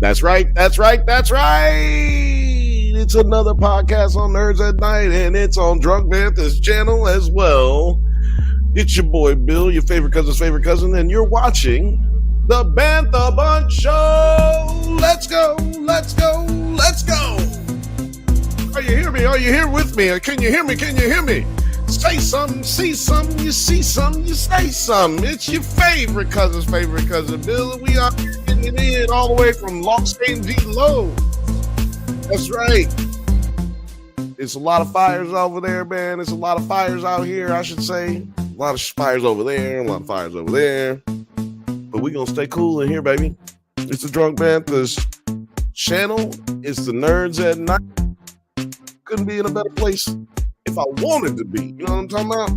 That's right. It's another podcast on Nerds at Night, and it's on Drunk Bantha's channel as well. It's your boy Bill, your favorite cousin's favorite cousin, and you're watching the Bantha Bunch Show. Let's go. Are you here me? Are you here with me? Can you hear me? Say something, see something, you see something, you say something. It's your favorite cousin's favorite cousin, Bill, and we are getting it in all the way from Los Angeles. That's right. It's a lot of fires over there, man. There's a lot of fires out here, I should say. A lot of fires over there, a lot of fires over there. But we're going to stay cool in here, baby. It's the Drunk Bantha's channel. It's the Nerds at Night. Couldn't be in a better place if I wanted to be. You know what I'm talking about?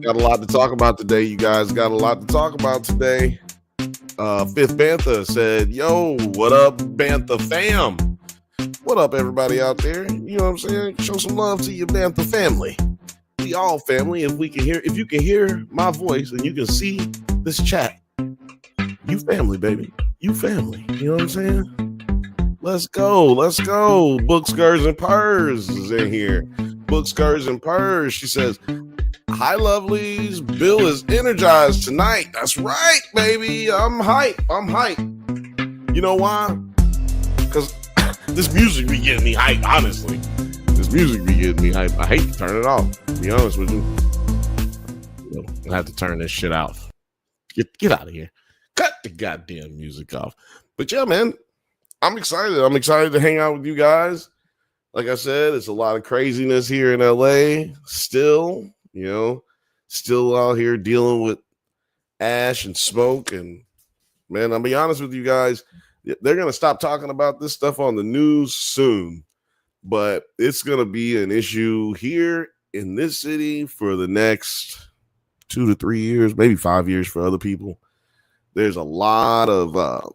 Got a lot to talk about today, you guys. Got a lot to talk about today. Fifth Bantha said, yo, what up, Bantha fam? What up, everybody out there? You know what I'm saying? Show some love to your Bantha family. We all family. If you can hear my voice and you can see this chat, you family, baby. You family. You know what I'm saying? Let's go. Book Skurs and Purrs is in here. Book Skurs and Purrs. She says, hi, lovelies. Bill is energized tonight. That's right, baby. I'm hype. You know why? Because this music be getting me hype, honestly. I hate to turn it off, to be honest with you. I have to turn this shit off. Get out of here. Cut the goddamn music off. But yeah, man. I'm excited to hang out with you guys. Like I said, it's a lot of craziness here in LA. Still out here dealing with ash and smoke. And man, I'll be honest with you guys, they're going to stop talking about this stuff on the news soon. But it's going to be an issue here in this city for the next 2 to 3 years, maybe 5 years for other people. There's a lot of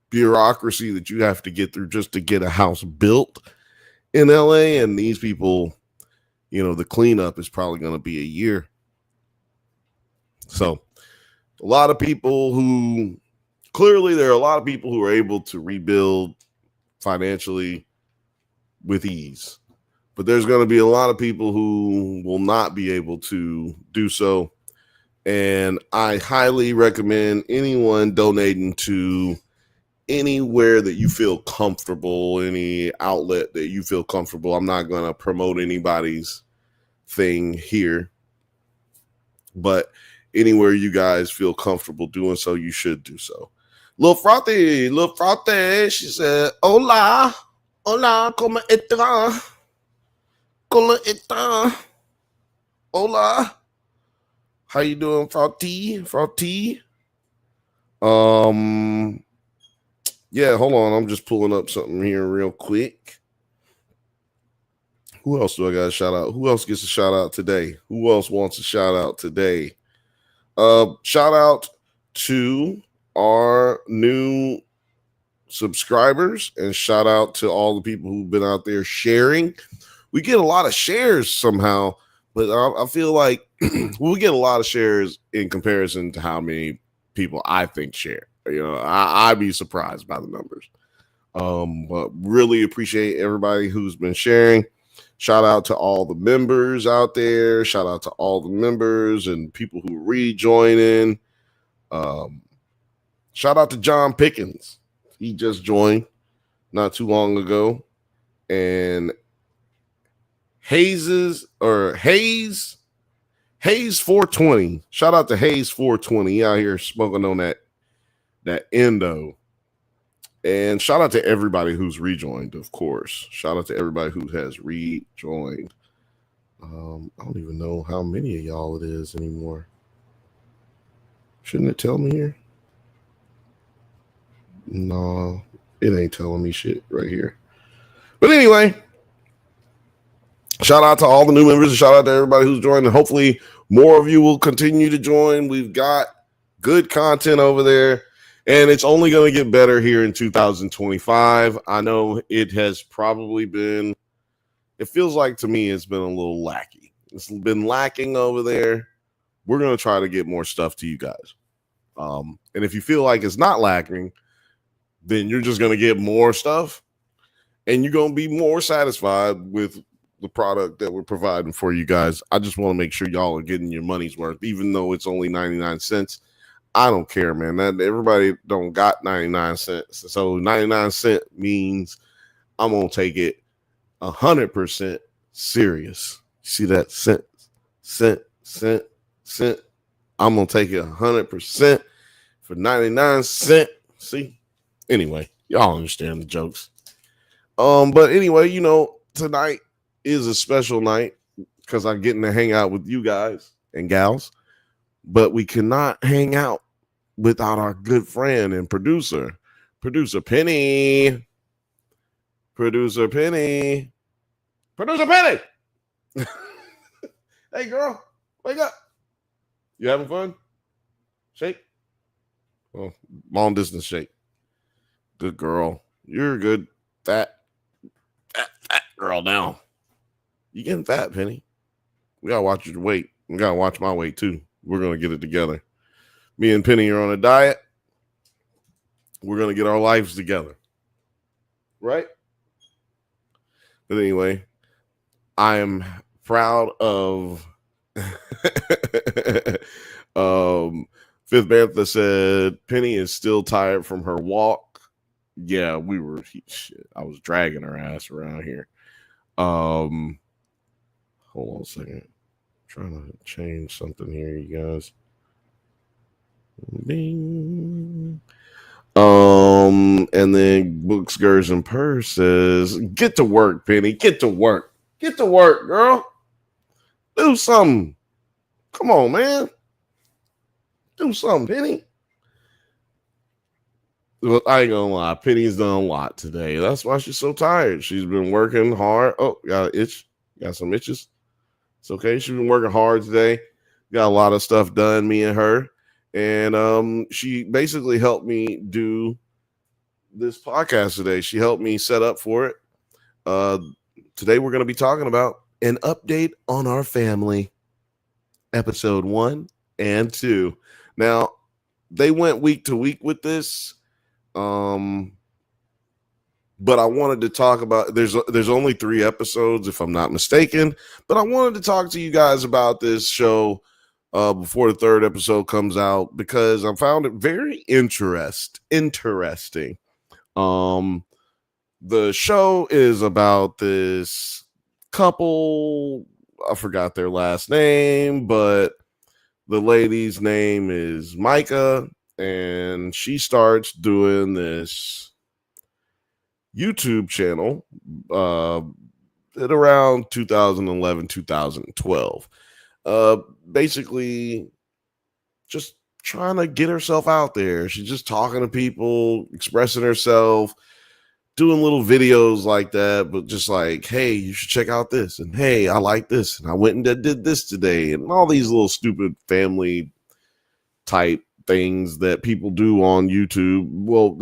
bureaucracy that you have to get through just to get a house built in LA, and these people, the cleanup is probably going to be a year. So there are a lot of people who are able to rebuild financially with ease, but there's going to be a lot of people who will not be able to do so, and I highly recommend anyone donating to anywhere that you feel comfortable, any outlet that you feel comfortable. I'm not going to promote anybody's thing here, but anywhere you guys feel comfortable doing so, you should do so. Lil Frothy, she said, hola, ¿cómo está? Hola. How you doing, Frothy? Yeah, hold on. I'm just pulling up something here real quick. Who else do I got to shout out? Who else gets a shout out today? Who else wants a shout out today? Shout out to our new subscribers, and shout out to all the people who've been out there sharing. We get a lot of shares somehow, but I feel like we get a lot of shares in comparison to how many people I think share. I'd be surprised by the numbers. But really appreciate everybody who's been sharing. Shout out to all the members out there. Shout out to all the members and people who are rejoining. Shout out to John Pickens. He just joined not too long ago. And Hayes 420. Shout out to Hayes 420. He out here smoking on that endo. And shout out to everybody who's rejoined, of course. Shout out to everybody who has rejoined. I don't even know how many of y'all it is anymore. Shouldn't it tell me here? No, it ain't telling me shit right here. But anyway, shout out to all the new members and shout out to everybody who's joined. And hopefully more of you will continue to join. We've got good content over there. And it's only going to get better here in 2025. I know it has probably been, it feels like to me it's been a little lacky. It's been lacking over there. We're going to try to get more stuff to you guys. And if you feel like it's not lacking, then you're just going to get more stuff and you're going to be more satisfied with the product that we're providing for you guys. I just want to make sure y'all are getting your money's worth, even though it's only 99 cents. I don't care, man. That everybody don't got 99 cents. So 99 cent means I'm going to take it 100% serious. See that? Cent. I'm going to take it 100% for 99 cent. See? Anyway, y'all understand the jokes. But anyway, you know, tonight is a special night because I'm getting to hang out with you guys and gals, but we cannot hang out without our good friend and producer Penny. Producer Penny. Hey, girl, wake up. You having fun? Shake. Oh, long distance shake. Good girl. You're a good fat girl now. You getting fat, Penny. We gotta watch your weight. We gotta watch my weight too. We're gonna get it together. Me and Penny are on a diet. We're gonna get our lives together. Right? But anyway, I am proud of Fifth Bantha said Penny is still tired from her walk. Yeah, I was dragging her ass around here. Hold on a second. I'm trying to change something here, you guys. Bing. And then Books, Girls, and Purse says, get to work, Penny. Get to work. Get to work, girl. Do something. Come on, man. Do something, Penny. Well, I ain't gonna lie. Penny's done a lot today. That's why she's so tired. She's been working hard. Oh, got an itch. Got some itches. It's okay. She's been working hard today. Got a lot of stuff done, me and her. And she basically helped me do this podcast today. She helped me set up for it. Today we're going to be talking about an update on our family, episode 1 and 2. Now, they went week to week with this, but I wanted to talk about. There's only 3 episodes, if I'm not mistaken. But I wanted to talk to you guys about this show before the 3rd episode comes out because I found it very interesting. The show is about this couple. I forgot their last name, but the lady's name is Micah, and she starts doing this YouTube channel at around 2011, 2012. Basically just trying to get herself out there. She's just talking to people, expressing herself, doing little videos like that, but just like, hey, you should check out this, and hey, I like this, and I went and did this today, and all these little stupid family type things that people do on YouTube. Well,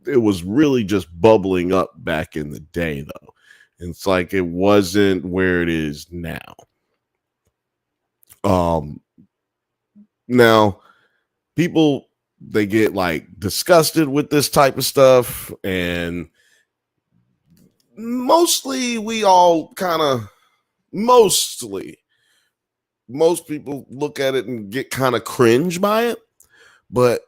it was really just bubbling up back in the day, though. It's like it wasn't where it is now. Now people, they get like disgusted with this type of stuff, and most people look at it and get kind of cringe by it, but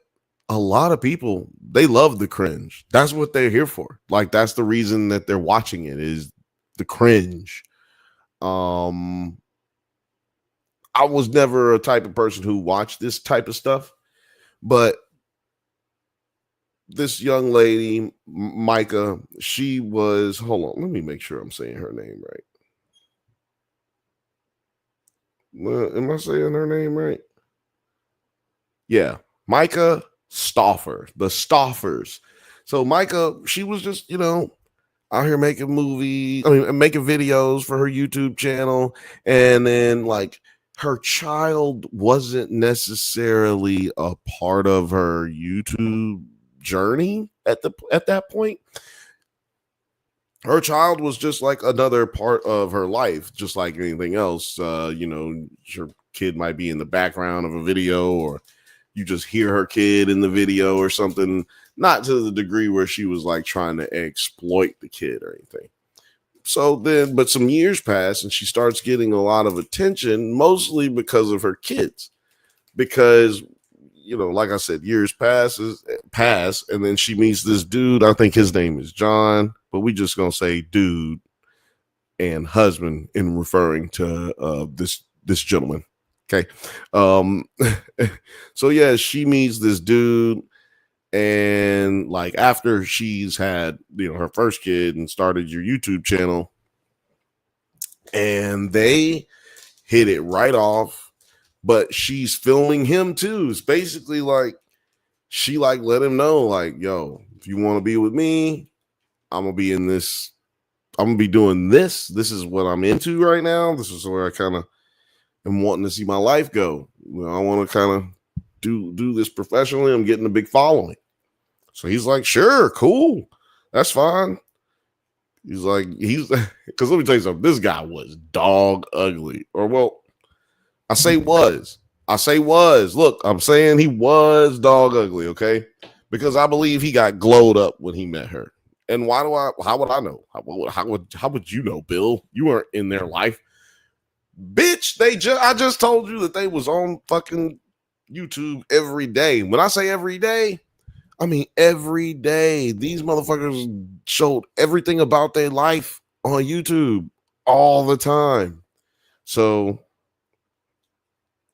a lot of people, they love the cringe. That's what they're here for. Like, that's the reason that they're watching it, is the cringe. I was never a type of person who watched this type of stuff, but this young lady, Micah, she was, hold on, let me make sure I'm saying her name right. Am I saying her name right? Yeah, Micah Stauffer, the Stauffers. So Micah, she was just, out here making videos for her YouTube channel, and then like her child wasn't necessarily a part of her YouTube journey at that point. Her child was just like another part of her life, just like anything else. Your kid might be in the background of a video, or you just hear her kid in the video or something. not to the degree where she was like trying to exploit the kid or anything. So then, but some years pass and she starts getting a lot of attention, mostly because of her kids. Because, like I said, years pass, and then she meets this dude. I think his name is John, but we just gonna say dude and husband in referring to this gentleman. Okay. So yeah, she meets this dude, and like after she's had her first kid and started your YouTube channel, and they hit it right off, but she's filming him too. It's basically like she like let him know, like, yo, if you want to be with me, I'm gonna be in this, I'm gonna be doing this. This is what I'm into right now. This is where I kind of am wanting to see my life go. I want to kind of do this professionally. I'm getting a big following. So he's like, sure, cool, that's fine. He's because let me tell you something. This guy was dog ugly, or well, I say was. Look, I'm saying he was dog ugly, okay? Because I believe he got glowed up when he met her. And how would I know? How would you know, Bill? You weren't in their life. Bitch, I just told you that they was on fucking YouTube every day. When I say every day, I mean every day. These motherfuckers showed everything about their life on YouTube all the time. So,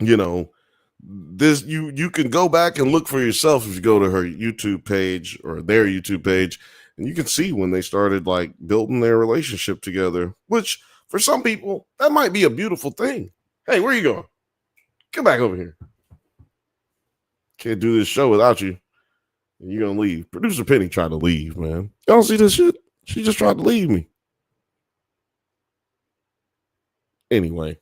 this you can go back and look for yourself if you go to her YouTube page or their YouTube page, and you can see when they started like building their relationship together, which for some people that might be a beautiful thing. Hey, where you going? Come back over here. Can't do this show without you. You're gonna leave. Producer Penny tried to leave, man. Y'all see this shit? She just tried to leave me. Anyway,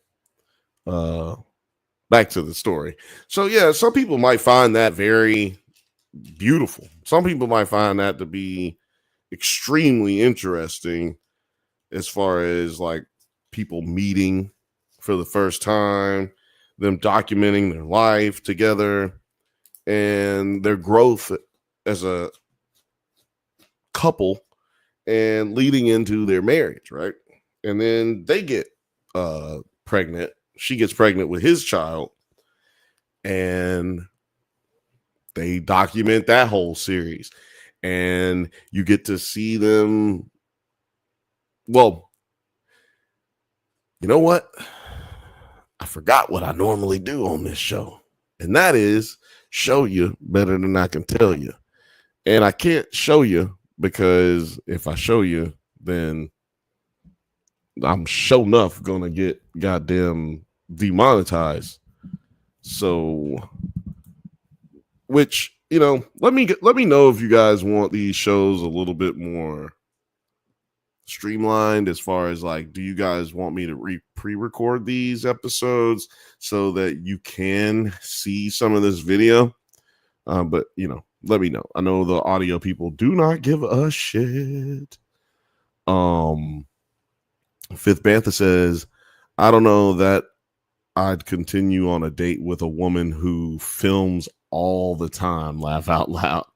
back to the story. So yeah, some people might find that very beautiful. Some people might find that to be extremely interesting as far as like people meeting for the first time, them documenting their life together and their growth as a couple and leading into their marriage, right? And then they get pregnant. She gets pregnant with his child, and they document that whole series. And you get to see them. Well, you know what? I forgot what I normally do on this show, and that is show you better than I can tell you. And I can't show you because if I show you, then I'm sure enough gonna get goddamn demonetized. So, which, let me know if you guys want these shows a little bit more streamlined as far as like, do you guys want me to pre-record these episodes so that you can see some of this video? But let me know. I know the audio people do not give a shit. Fifth Bantha says, I don't know that I'd continue on a date with a woman who films all the time. Laugh out loud.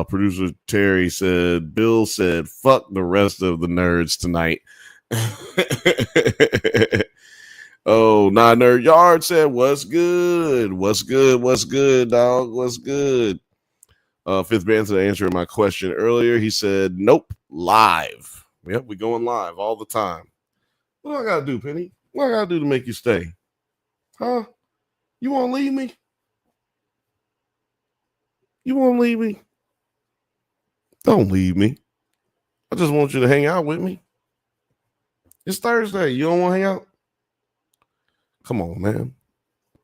Producer Terry said, Bill said, fuck the rest of the nerds tonight. Oh, Nerd Yard said, what's good? What's good, dog? What's good? Fifth Bantha answering my question earlier. He said, nope, live. Yep, we going live all the time. What I gotta do, Penny? What I gotta do to make you stay? Huh? You want to leave me? You want to leave me? Don't leave me. I just want you to hang out with me. It's Thursday. You don't want to hang out? Come on, man.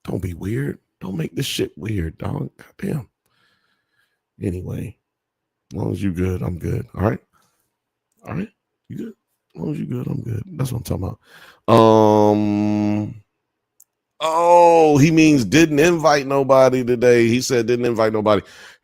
Don't be weird. Don't make this shit weird, dog. Goddamn. Anyway, as long as you good, I'm good. All right? All right? You good? As long as you good, I'm good. That's what I'm talking about. Oh, he means didn't invite nobody today. He said didn't invite nobody.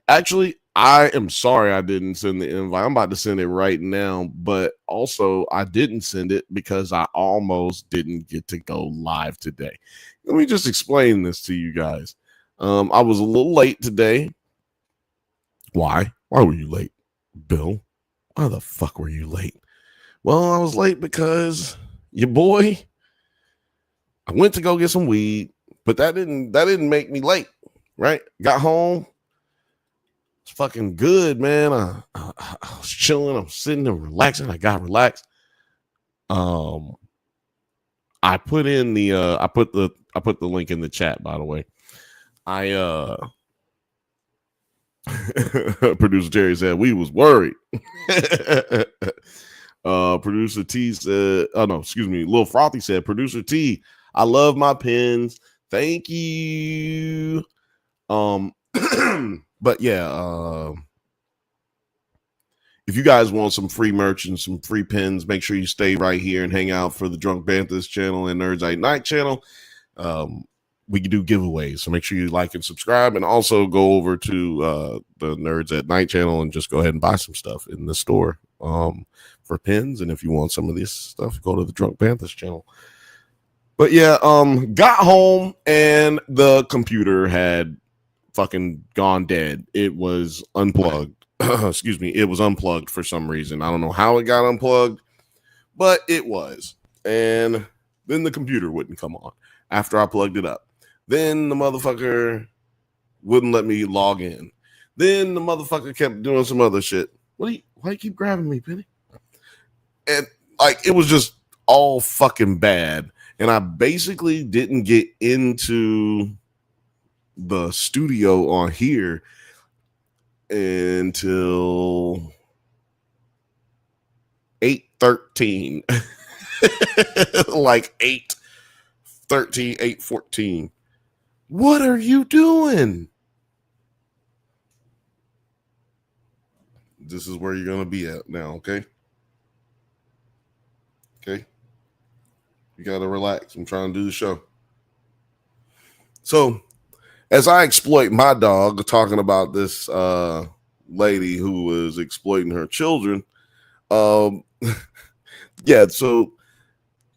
Actually, I am sorry I didn't send the invite. I'm about to send it right now, but also I didn't send it because I almost didn't get to go live today. Let me just explain this to you guys. I was a little late today Why? Why were you late, Bill? Why the fuck were you late? Well, I was late because your boy, I went to go get some weed, but that didn't make me late, right? Got home, it's fucking good, man. I was chilling, I'm sitting and relaxing. I got relaxed. I put in the I put the link in the chat, by the way. Producer Terry said we was worried. Producer T said, oh no, excuse me, Lil Frothy said, Producer T, I love my pins. Thank you. But yeah, if you guys want some free merch and some free pins, make sure you stay right here and hang out for the Drunk Bantha channel and Nerds at Night channel. We can do giveaways, so make sure you like and subscribe, and also go over to the Nerds at Night channel and just go ahead and buy some stuff in the store for pins. And if you want some of this stuff, go to the Drunk Bantha channel. But yeah, got home and the computer had fucking gone dead. It was unplugged. Excuse me, it was unplugged for some reason. I don't know how it got unplugged, but it was. And then the computer wouldn't come on after I plugged it up. Then the motherfucker wouldn't let me log in. Then the motherfucker kept doing some other shit. Why you keep grabbing me, Penny? And like, it was just all fucking bad. And I basically didn't get into the studio on here until 8:13. Like 8:13, 8:14. What are you doing? This is where you're gonna be at now, okay? Okay. You gotta relax. I'm trying to do the show. So, as I exploit my dog, talking about this lady who was exploiting her children, yeah, so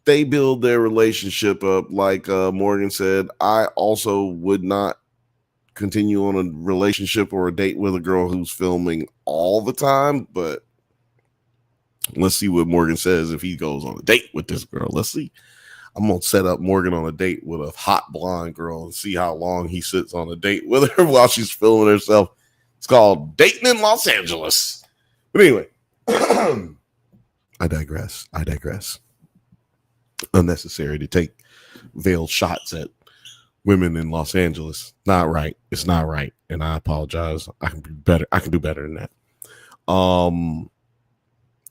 they build their relationship up. Like Morgan said, I also would not continue on a relationship or a date with a girl who's filming all the time, but let's see what Morgan says if he goes on a date with this girl. Let's see. I'm going to set up Morgan on a date with a hot blonde girl and see how long he sits on a date with her while she's filming herself. It's called Dating in Los Angeles. But anyway, I digress. Unnecessary to take veiled shots at women in Los Angeles. Not right. It's not right. And I apologize. I can be better. I can do better than that.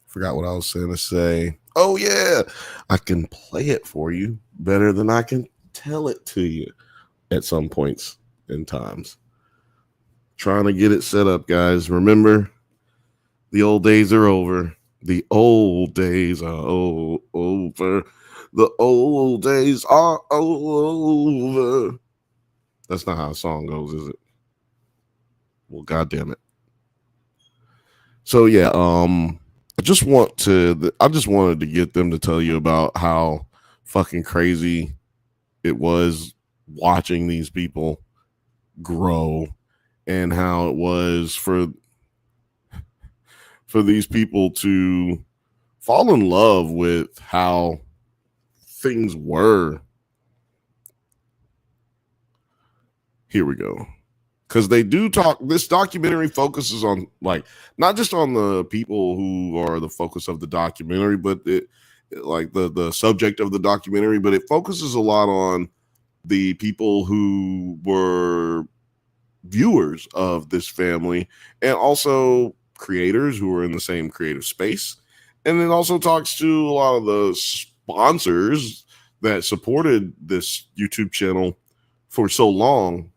Forgot what I was saying to say. Oh yeah, I can play it for you better than I can tell it to you at some points in times. Trying to get it set up, guys. Remember, the old days are over. The old days are over. The old days are over. That's not how a song goes, is it? Well, goddamn it. So yeah, I just wanted to get them to tell you about how fucking crazy it was watching these people grow, and how it was for these people to fall in love with how things were. Here we go. Because they do talk, this documentary focuses on, like, not just on the people who are the focus of the documentary, but the subject of the documentary, but it focuses a lot on the people who were viewers of this family, and also creators who are in the same creative space. And it also talks to a lot of the sponsors that supported this YouTube channel for so long,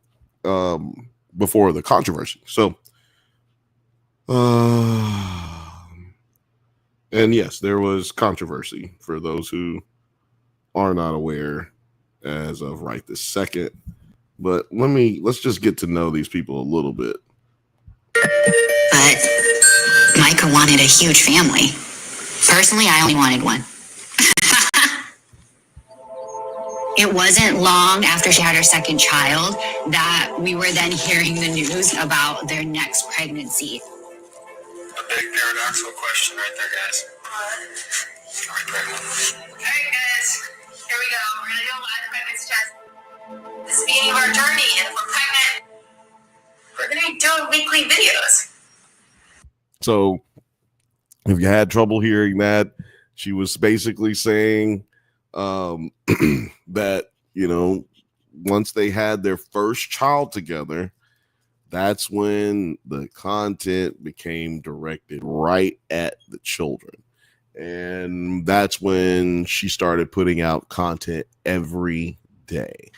before the controversy. So, and yes, there was controversy for those who are not aware as of right this second. But let's just get to know these people a little bit. But Micah wanted a huge family. Personally, I only wanted one. It wasn't long after she had her second child that we were then hearing the news about their next pregnancy. A big paradoxical question right there, guys. Are we pregnant? All right, guys. Here we go. We're going to do a live pregnancy test. This is the beginning of our journey, and if we're pregnant, we're going to be doing weekly videos. So if you had trouble hearing that, she was basically saying that, you know, once they had their first child together, that's when the content became directed right at the children. And that's when she started putting out content every day.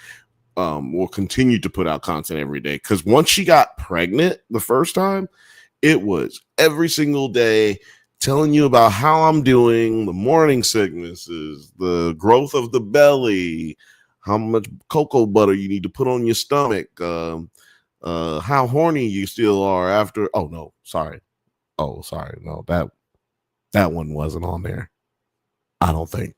Will continue to put out content every day, because once she got pregnant the first time, it was every single day telling you about how I'm doing, the morning sicknesses, the growth of the belly, how much cocoa butter you need to put on your stomach, how horny you still are after. No, that one wasn't on there, I don't think.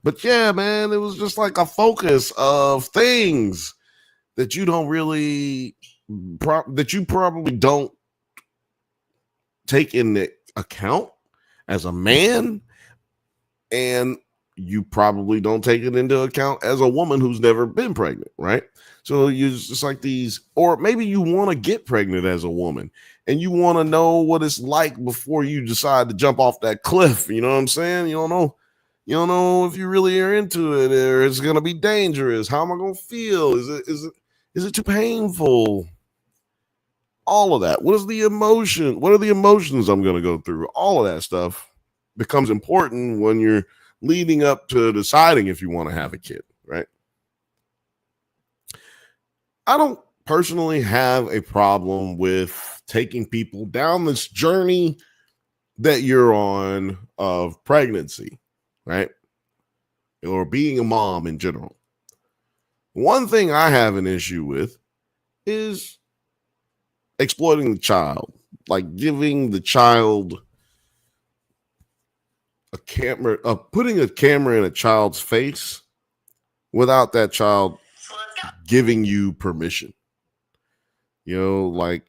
But yeah, man, it was just like a focus of things that you don't really, that you probably don't take into account as a man, and you probably don't take it into account as a woman who's never been pregnant, right? So you just like these, or maybe you want to get pregnant as a woman and you want to know what it's like before you decide to jump off that cliff. You know what I'm saying? You don't know if you really are into it, or it's gonna be dangerous. How am I gonna feel? Is it too painful? All of that. What is the emotion? What are the emotions I'm gonna go through? All of that stuff becomes important when you're leading up to deciding if you want to have a kid, right? I don't personally have a problem with taking people down this journey that you're on of pregnancy, right? Or being a mom in general. One thing I have an issue with is exploiting the child, like giving the child a camera, putting a camera in a child's face without that child giving you permission. You know, like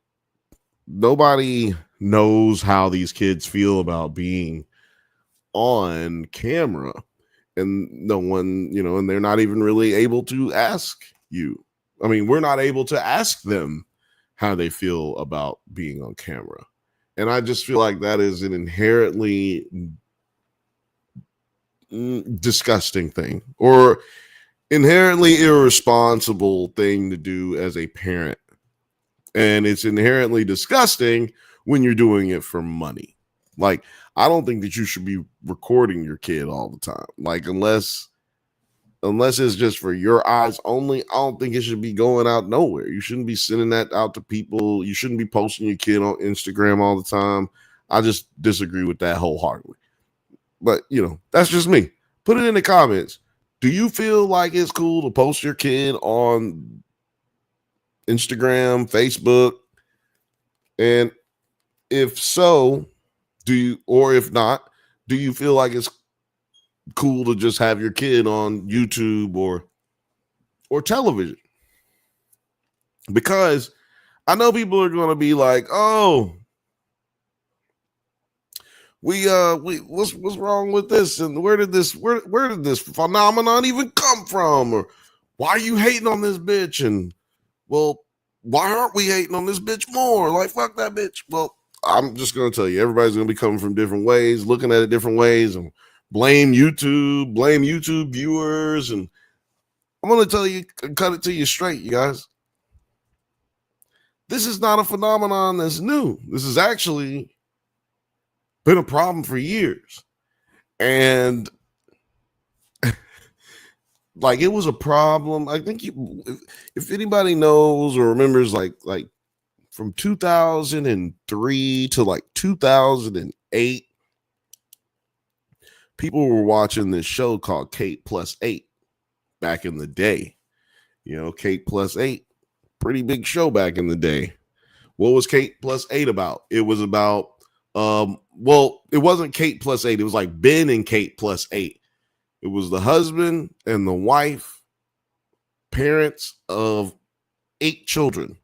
nobody knows how these kids feel about being on camera, and no one, you know, and they're not even really able to ask you. I mean, we're not able to ask them how they feel about being on camera. And I just feel like that is an inherently disgusting thing, or inherently irresponsible thing to do as a parent. And it's inherently disgusting when you're doing it for money. Like, I don't think that you should be recording your kid all the time. Like, unless it's just for your eyes only, I don't think it should be going out nowhere. You shouldn't be sending that out to people. You shouldn't be posting your kid on Instagram all the time. I just disagree with that wholeheartedly. But, you know, that's just me. Put it in the comments. Do you feel like it's cool to post your kid on Instagram, Facebook? And if so, do you, or if not, do you feel like it's cool to just have your kid on YouTube or television? Because I know people are going to be like, "Oh, what's wrong with this? And where did this phenomenon even come from? Or why are you hating on this bitch? And well, why aren't we hating on this bitch more? Like, fuck that bitch." Well, I'm just going to tell you, everybody's going to be coming from different ways, looking at it different ways, and blame YouTube viewers. And I'm going to tell you, cut it to you straight, you guys. This is not a phenomenon that's new. This has actually been a problem for years. And like, it was a problem. I think if anybody knows or remembers, like from 2003 to like 2008, people were watching this show called Kate Plus 8 back in the day. You know, Kate Plus 8, pretty big show back in the day. What was Kate Plus 8 about? It was about, well, it wasn't Kate Plus 8. It was like Ben and Kate Plus 8. It was the husband and the wife, parents of 8 children.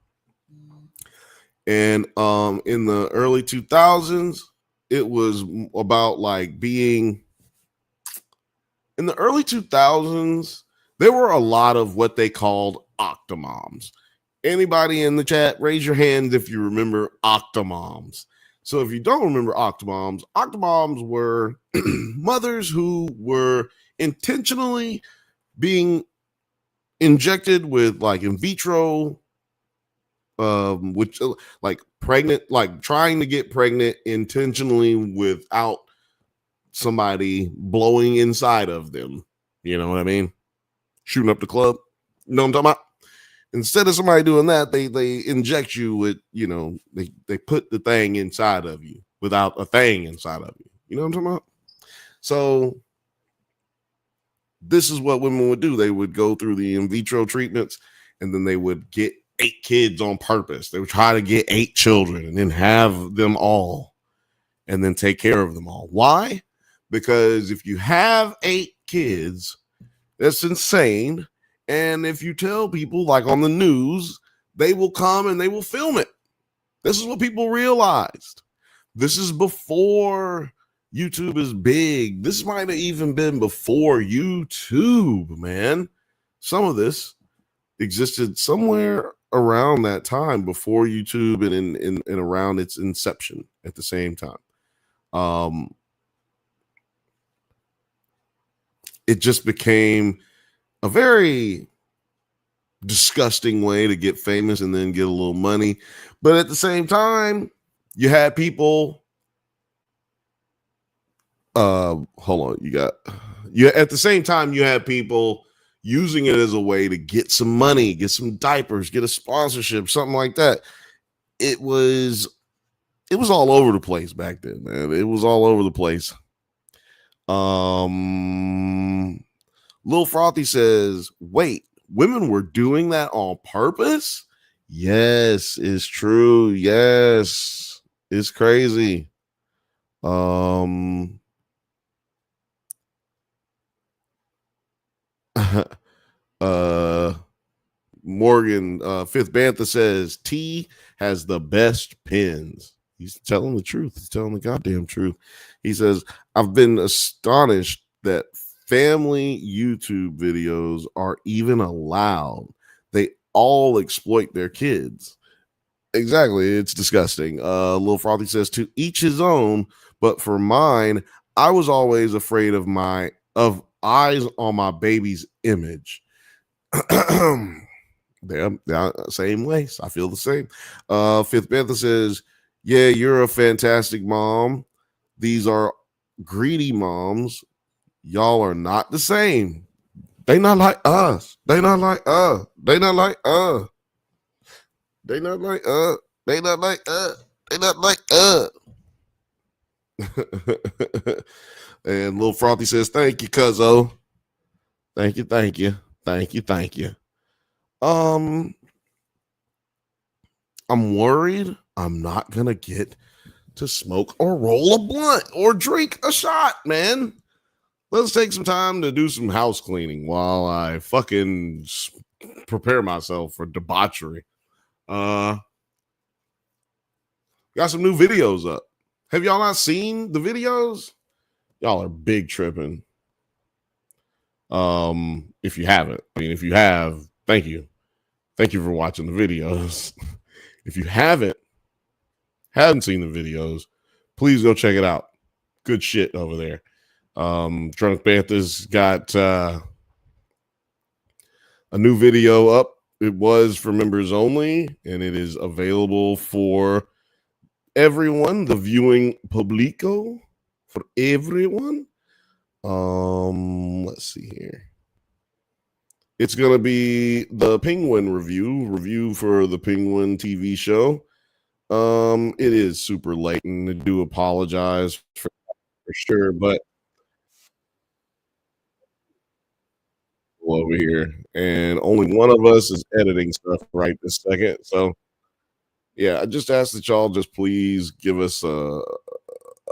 And in the early 2000s, it was about like being in the early 2000s, there were a lot of what they called octomoms. Anybody in the chat, raise your hand if you remember octomoms. So if you don't remember octomoms were mothers who were intentionally being injected with like in vitro, which like pregnant, like trying to get pregnant intentionally without somebody blowing inside of them. You know what I mean? Shooting up the club. You know what I'm talking about? Instead of somebody doing that, they inject you with, you know, they put the thing inside of you without a thing inside of you. You know what I'm talking about? So this is what women would do. They would go through the in vitro treatments and then they would get 8 kids on purpose. They would try to get 8 children and then have them all and then take care of them all. Why? Because if you have 8 kids, that's insane. And if you tell people like on the news, they will come and they will film it. This is what people realized. This is before YouTube is big. This might have even been before YouTube, man. Some of this existed somewhere around that time before YouTube and in around its inception at the same time. It just became a very disgusting way to get famous and then get a little money. But at the same time, you had people hold on, at the same time you had people using it as a way to get some money, get some diapers, get a sponsorship, something like that. It was all over the place back then, man. It was all over the place. Lil Frothy says, wait, women were doing that on purpose? Yes, it's true. Yes, it's crazy. Morgan, Fifth Bantha says T has the best pins. He's telling the truth. He's telling the goddamn truth. He says, I've been astonished that family YouTube videos are even allowed. They all exploit their kids. Exactly. It's disgusting. Lil Frothy says, to each his own, but for mine, I was always afraid of eyes on my baby's image. They're same way. I feel the same. Fifth Bantha says, yeah, you're a fantastic mom. These are greedy moms. Y'all are not the same. They not like us. They not like us. They not like us. They not like us. They not like us. They not like us. And Lil Frothy says, thank you, cuzzo. Thank you, thank you. Thank you, thank you. I'm worried I'm not gonna get to smoke or roll a blunt or drink a shot, man. Let's take some time to do some house cleaning while I fucking prepare myself for debauchery. Got some new videos up. Have y'all not seen the videos? Y'all are big tripping. If you haven't, I mean, if you have, thank you. Thank you for watching the videos. If you haven't seen the videos, please go check it out. Good shit over there. Drunk Bantha's got a new video up. It was for members only, and it is available for everyone, the viewing publico, for everyone. Let's see here. It's going to be the Penguin review for the Penguin TV show. It is super late, and I do apologize for sure, but over here, and only one of us is editing stuff right this second. So, yeah, I just ask that y'all just please give us a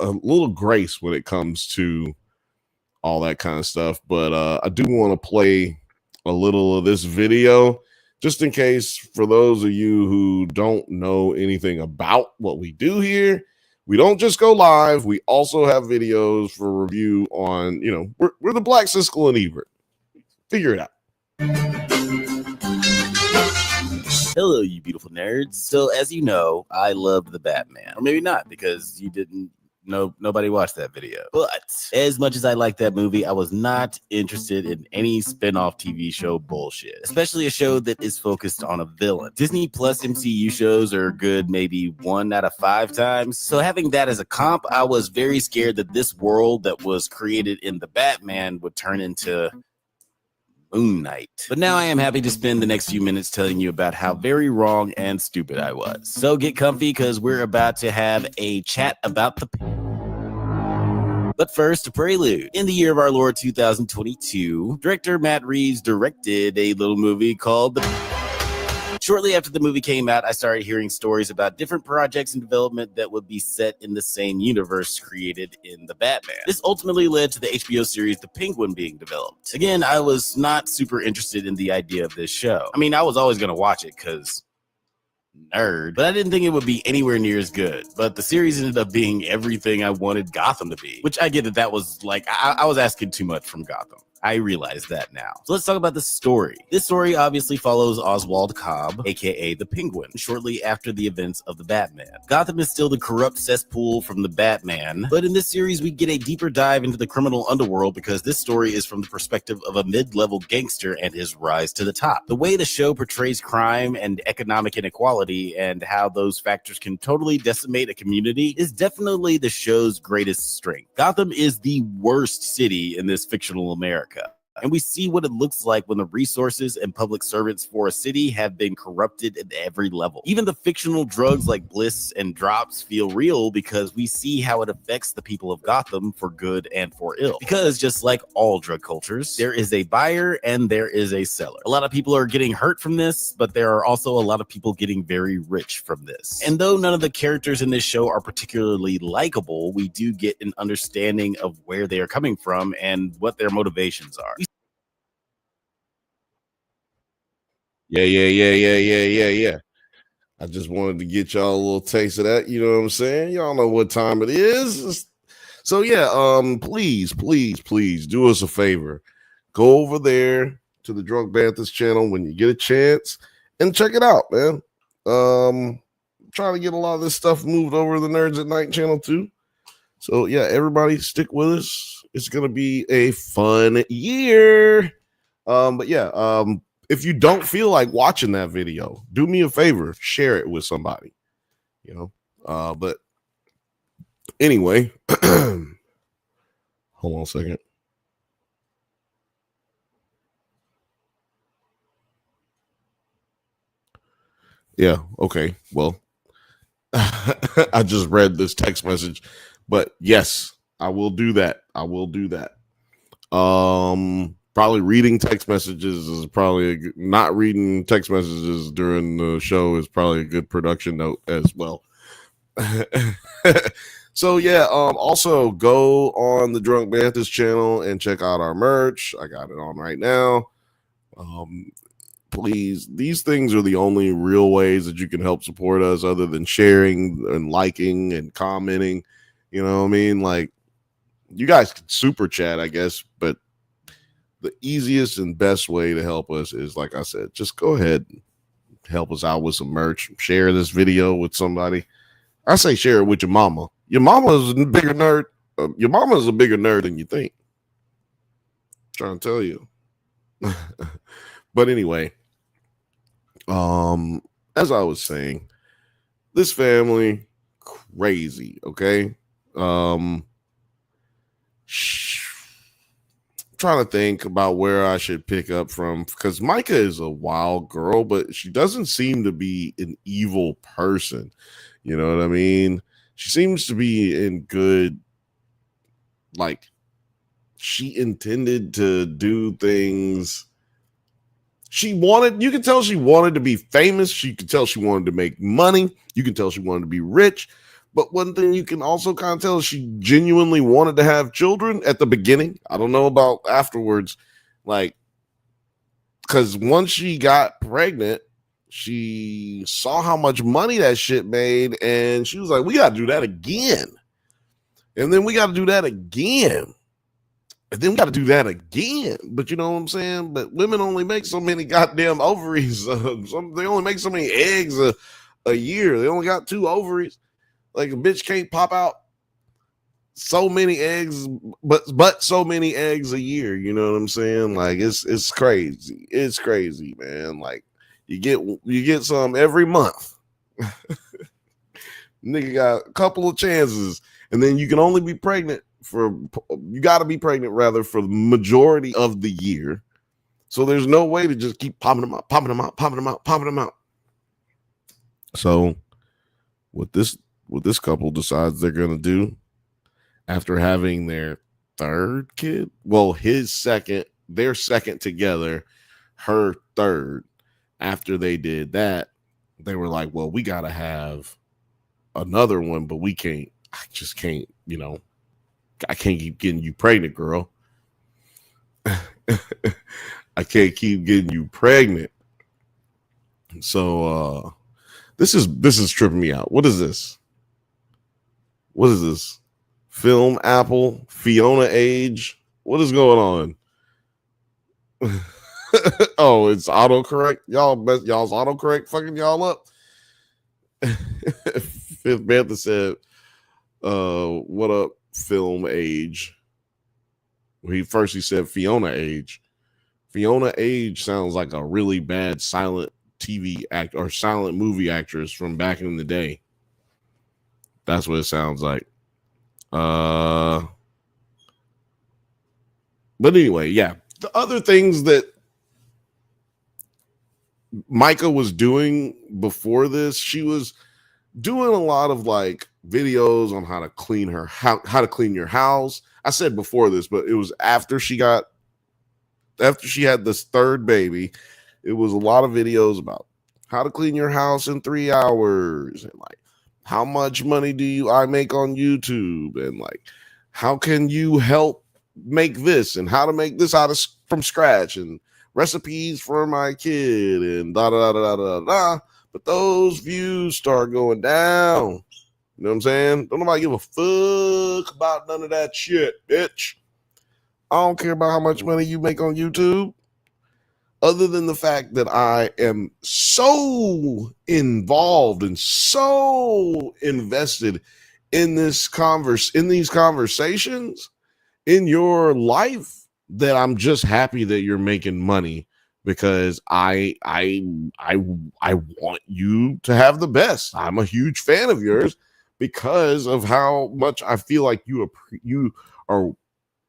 little grace when it comes to all that kind of stuff. But I do want to play a little of this video just in case for those of you who don't know anything about what we do here. We don't just go live. We also have videos for review on, we're the Black Siskel and Ebert. Figure it out. Hello, you beautiful nerds. So, as you know, I loved the Batman. Or maybe not, because you didn't know, nobody watched that video. But as much as I liked that movie, I was not interested in any spin-off TV show bullshit, especially a show that is focused on a villain. Disney Plus MCU shows are good maybe 1 out of 5 times. So having that as a comp, I was very scared that this world that was created in the Batman would turn into Moon Knight. But now I am happy to spend the next few minutes telling you about how very wrong and stupid I was. So get comfy, because we're about to have a chat about the... But first, a prelude. In the year of our Lord 2022, director Matt Reeves directed a little movie called Shortly after the movie came out, I started hearing stories about different projects in development that would be set in the same universe created in the Batman. This ultimately led to the HBO series The Penguin being developed. Again, I was not super interested in the idea of this show. I mean, I was always going to watch it because nerd, but I didn't think it would be anywhere near as good. But the series ended up being everything I wanted Gotham to be, which I get that was like, I was asking too much from Gotham. I realize that now. So let's talk about the story. This story obviously follows Oswald Cobb, aka the Penguin, shortly after the events of the Batman. Gotham is still the corrupt cesspool from the Batman, but in this series we get a deeper dive into the criminal underworld because this story is from the perspective of a mid-level gangster and his rise to the top. The way the show portrays crime and economic inequality and how those factors can totally decimate a community is definitely the show's greatest strength. Gotham is the worst city in this fictional America. And we see what it looks like when the resources and public servants for a city have been corrupted at every level. Even the fictional drugs like Bliss and Drops feel real because we see how it affects the people of Gotham for good and for ill. Because just like all drug cultures, there is a buyer and there is a seller. A lot of people are getting hurt from this, but there are also a lot of people getting very rich from this. And though none of the characters in this show are particularly likable, we do get an understanding of where they are coming from and what their motivations are. Yeah. I just wanted to get y'all a little taste of that. You know what I'm saying? Y'all know what time it is. So yeah, please do us a favor. Go over there to the Drunk Bantha's channel when you get a chance and check it out, man. Trying to get a lot of this stuff moved over to the Nerds at Night channel too. So yeah, everybody stick with us. It's gonna be a fun year. But yeah, if you don't feel like watching that video, do me a favor, share it with somebody, but anyway, hold on a second. Yeah. Okay. Well, I just read this text message, but yes, I will do that. Probably reading text messages is probably not reading text messages during the show is probably a good production note as well. So yeah, also go on the Drunk Bantha's channel and check out our merch. I got it on right now. Please, these things are the only real ways that you can help support us other than sharing and liking and commenting. You know what I mean? Like, you guys can super chat, I guess, but the easiest and best way to help us is, like I said, just go ahead and help us out with some merch. Share this video with somebody. I say share it with your mama. Your mama is a bigger nerd. Your mama is a bigger nerd than you think. I'm trying to tell you. But anyway, as I was saying, this family crazy. Okay. Trying to think about where I should pick up from because Micah is a wild girl, but she doesn't seem to be an evil person. You know what I mean? She seems to be in good, like, she intended to do things. You can tell she wanted to be famous. She could tell she wanted to make money. You can tell she wanted to be rich, But one thing you can also kind of tell is she genuinely wanted to have children at the beginning. I don't know about afterwards. Like, because once she got pregnant, she saw how much money that shit made, and she was like, we got to do that again. And then we got to do that again. And then we got to do that again. But you know what I'm saying? But women only make so many goddamn ovaries. They only make so many eggs a year. They only got 2 ovaries. Like, a bitch can't pop out so many eggs, but so many eggs a year. You know what I'm saying? Like, it's crazy. It's crazy, man. Like, you get some every month. Nigga got a couple of chances, and then you can only be pregnant you got to be pregnant rather for the majority of the year. So there's no way to just keep popping them out. So what this couple decides they're gonna do after having their 3rd kid, well, their second together, her 3rd. After they did that, they were like, well, we gotta have another one, but I just can't, I can't keep getting you pregnant, girl. I can't keep getting you pregnant. So this is tripping me out. What is this? Film Apple, Fiona age. What is going on? Oh, it's autocorrect. Y'all's autocorrect fucking y'all up. Fifth Bantha said, what up, film age? Well, he said Fiona age. Fiona age sounds like a really bad silent TV act or silent movie actress from back in the day. That's what it sounds like. But anyway, yeah. The other things that Micah was doing before this, she was doing a lot of like videos on how to clean how to clean your house. I said before this, but it was after she had this 3rd baby. It was a lot of videos about how to clean your house in 3 hours, and like how much money do I make on YouTube, and like how can you help make this, and how to make this from scratch, and recipes for my kid, and da da da da da da. But those views start going down. You know what I'm saying? Don't nobody give a fuck about none of that shit, bitch. I don't care about how much money you make on YouTube, other than the fact that I am so involved and so invested in these conversations in your life that I'm just happy that you're making money, because I want you to have the best. I'm a huge fan of yours because of how much I feel like you are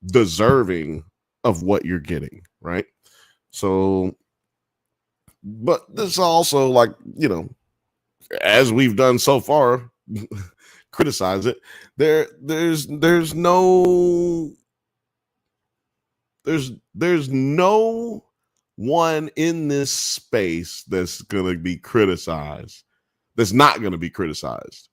deserving of what you're getting, right? So, but this also, like, as we've done so far, criticize it. There's no one in this space that's gonna be criticized. That's not gonna be criticized.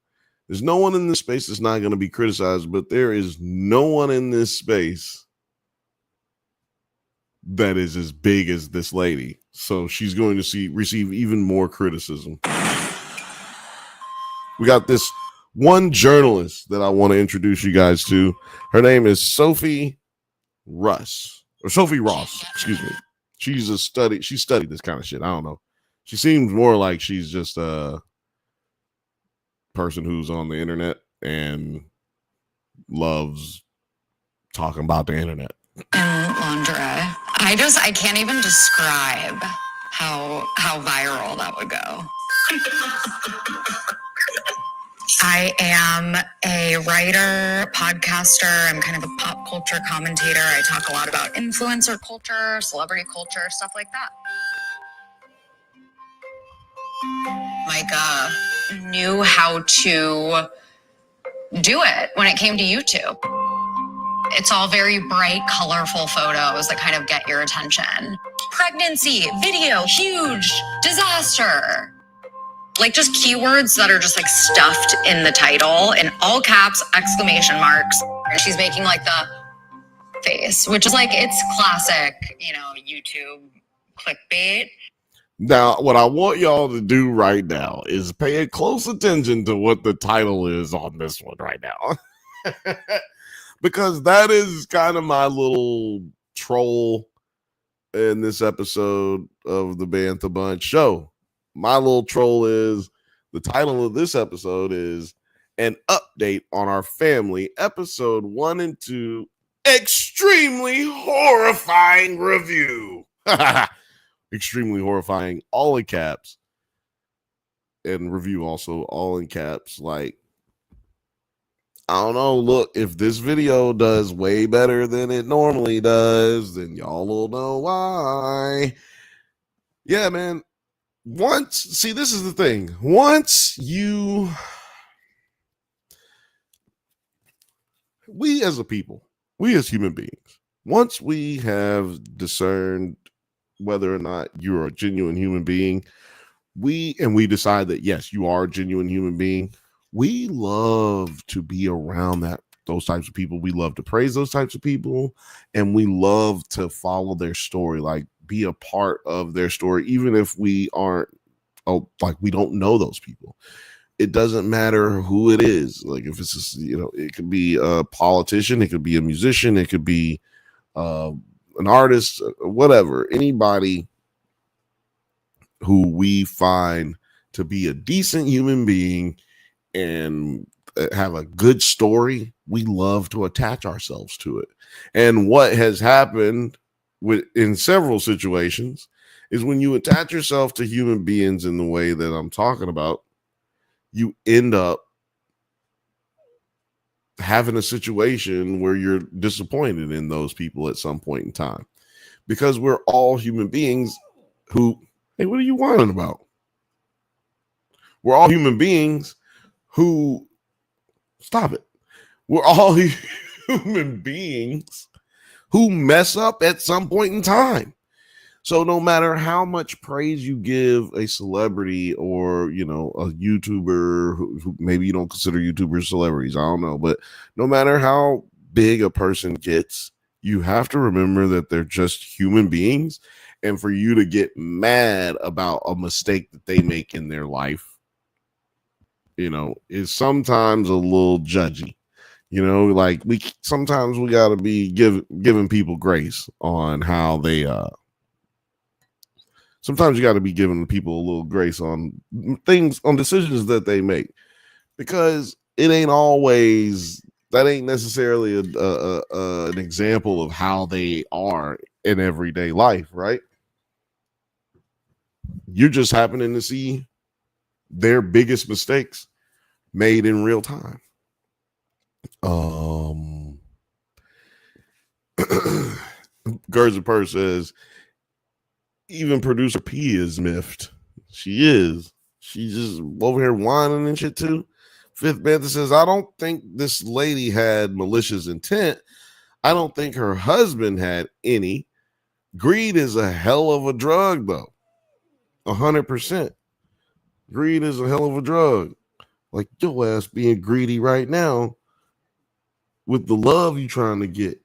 There's no one in this space that's not gonna be criticized, but there is no one in this space that is as big as this lady. So she's going to receive even more criticism. We got this one journalist that I want to introduce you guys to. Her name is Sophie Ross, excuse me. She studied this kind of shit. I don't know. She seems more like she's just a person who's on the internet and loves talking about the internet. And lingerie. I can't even describe how viral that would go. I am a writer, podcaster. I'm kind of a pop culture commentator. I talk a lot about influencer culture, celebrity culture, stuff like that. Micah knew how to do it when it came to YouTube. It's all very bright, colorful photos that kind of get your attention. Pregnancy, video, huge, disaster. like just keywords that are just like stuffed in the title in all caps, exclamation marks. And she's making like the face, which is like, it's classic, YouTube clickbait. Now, what I want y'all to do right now is pay close attention to what the title is on this one right now. Because that is kind of my little troll in this episode of the Bantha Bunch show. My little troll is, the title of this episode is An Update on Our Family, episode 1 and 2, Extremely Horrifying Review. Extremely horrifying, all in caps, and review also all in caps. Like, I don't know. Look, if this video does way better than it normally does, then y'all will know why. Yeah, man. See, this is the thing. We as a people, we as human beings, once we have discerned whether or not you're a genuine human being, we decide that yes, you are a genuine human being, we love to be around those types of people. We love to praise those types of people, and we love to follow their story, like be a part of their story, even if we aren't, like we don't know those people. It doesn't matter who it is. Like if it's just, it could be a politician, it could be a musician, it could be an artist, whatever, anybody who we find to be a decent human being and have a good story, we love to attach ourselves to it. And what has happened in several situations is when you attach yourself to human beings in the way that I'm talking about, you end up having a situation where you're disappointed in those people at some point in time, because we're all human beings who, hey, what are you whining about? We're all human beings who, stop it. We're all human beings who mess up at some point in time. So no matter how much praise you give a celebrity or, a YouTuber who maybe you don't consider YouTubers celebrities, I don't know, but no matter how big a person gets, you have to remember that they're just human beings. And for you to get mad about a mistake that they make in their life, is sometimes a little judgy. Like sometimes we got to be giving people grace on how they, sometimes you got to be giving people a little grace on decisions that they make, because it ain't always, that ain't necessarily an example of how they are in everyday life, right? You're just happening to see their biggest mistakes made in real time. Gerza Purr says, even producer P is miffed. She is. She's just over here whining and shit too. Fifth Bantha says, I don't think this lady had malicious intent. I don't think her husband had any. Greed is a hell of a drug, though. 100%. Greed is a hell of a drug. Like your ass being greedy right now with the love you trying to get.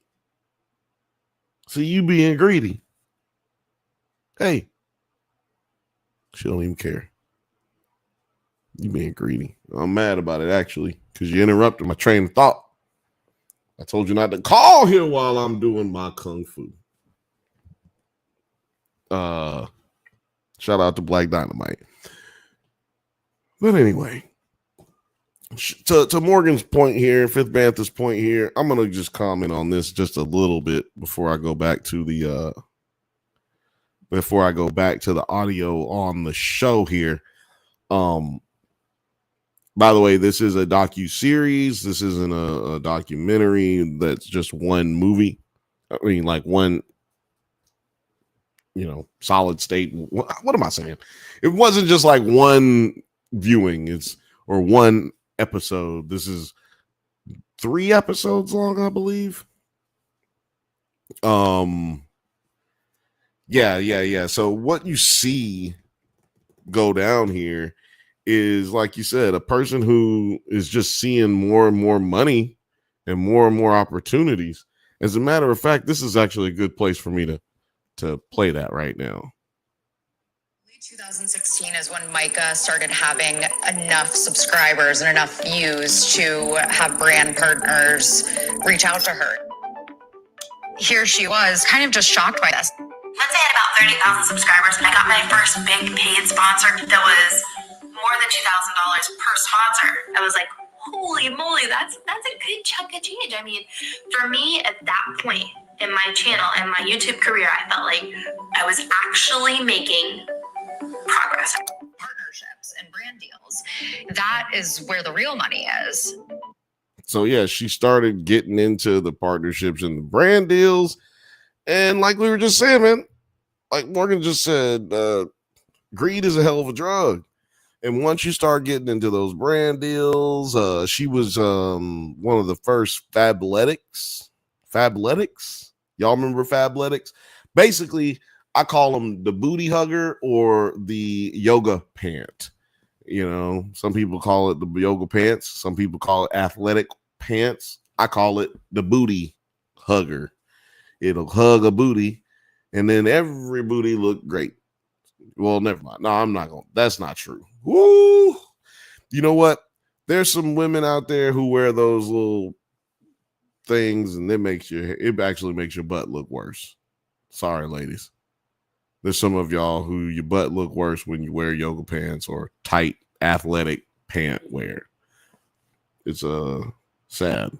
So you being greedy. Hey, she don't even care. You being greedy. I'm mad about it, actually, because you interrupted my train of thought. I told you not to call here while I'm doing my kung fu. Shout out to Black Dynamite. But anyway, to Morgan's point here, Fifth Bantha's point here, I'm gonna just comment on this just a little bit before I go back to the audio on the show here. By the way, this is a docu-series. This isn't a documentary that's just one movie. I mean, like one, solid state. What am I saying? It wasn't just like one viewing, or one episode. This is 3 episodes long, I believe. Yeah. So what you see go down here is, like you said, a person who is just seeing more and more money and more opportunities. As a matter of fact, this is actually a good place for me to play that right now. 2016 is when Micah started having enough subscribers and enough views to have brand partners reach out to her. Here she was, kind of just shocked by this. Once I had about 30,000 subscribers, I got my first big paid sponsor that was more than $2,000 per sponsor. I was like, holy moly, that's a good chunk of change. I mean, for me at that point in my channel and my YouTube career, I felt like I was actually making progress. Partnerships and brand deals. That is where the real money is. So yeah, she started getting into the partnerships and the brand deals. And like we were just saying, man, like Morgan just said, greed is a hell of a drug. And once you start getting into those brand deals, she was one of the first Fabletics. Y'all remember Fabletics? Basically, I call them the booty hugger or the yoga pant. You know, some people call it the yoga pants. Some people call it athletic pants. I call it the booty hugger. It'll hug a booty, and then every booty look great. Well, never mind. No, I'm not going to. That's not true. Woo! You know what? There's some women out there who wear those little things, and it actually makes your butt look worse. Sorry, ladies. There's some of y'all who your butt look worse when you wear yoga pants or tight athletic pant wear. It's sad.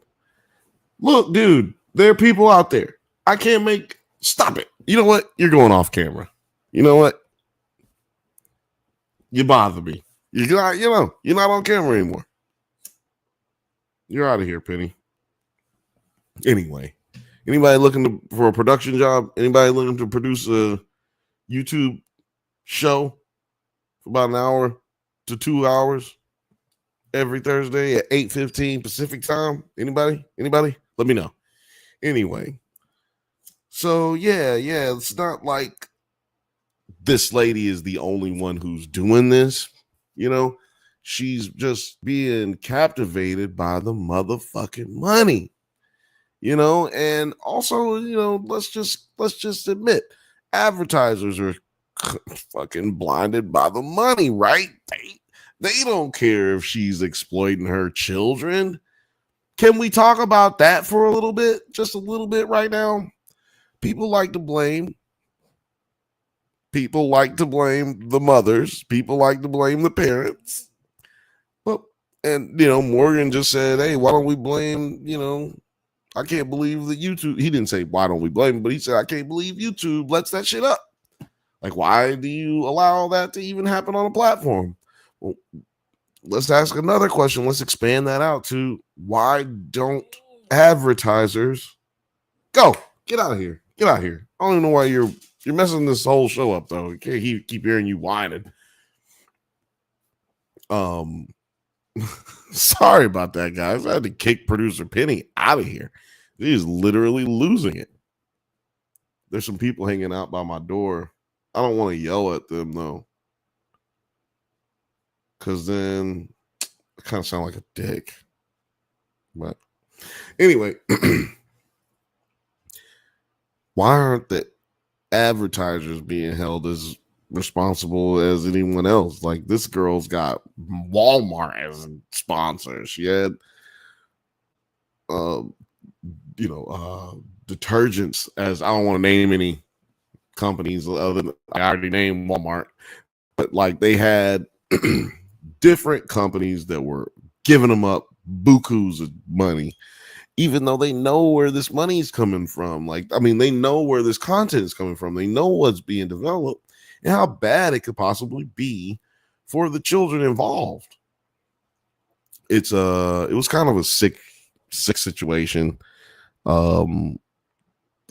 Look, dude, there are people out there. I can't stop it. You know what? You're going off camera. You know what? You bother me. You're not on camera anymore. You're out of here, Penny. Anyway, anybody looking for a production job? Anybody looking to produce a YouTube show for about an hour to 2 hours every Thursday at 8:15 Pacific time? Anybody? Let me know. Anyway, so yeah, it's not like this lady is the only one who's doing this. You know, she's just being captivated by the motherfucking money. You know, and also, you know, let's just admit, advertisers are fucking blinded by the money, right? They don't care if she's exploiting her children. Can we talk about that for a little bit? Just a little bit right now? People like to blame the mothers. People like to blame the parents. And, you know, Morgan just said, hey, why don't we blame, you know, I can't believe that YouTube, he didn't say, why don't we blame him? But he said, I can't believe YouTube lets that shit up. Like, why do you allow that to even happen on a platform? Well, let's ask another question. Let's expand that out to why don't advertisers get out of here. Get out of here. I don't even know why you're messing this whole show up, though. I can't keep hearing you whining. Sorry about that, guys. I had to kick producer Penny out of here. He's literally losing it. There's some people hanging out by my door. I don't want to yell at them, though, because then I kind of sound like a dick. But anyway, why aren't the advertisers being held as responsible as anyone else? Like, this girl's got Walmart as sponsors. She had detergents as, I don't want to name any companies other than I already named Walmart, but like they had different companies that were giving them up bukus of money, even though they know where this money is coming from. Like, I mean, they know where this content is coming from. They know what's being developed and how bad it could possibly be for the children involved. It was kind of a sick situation. On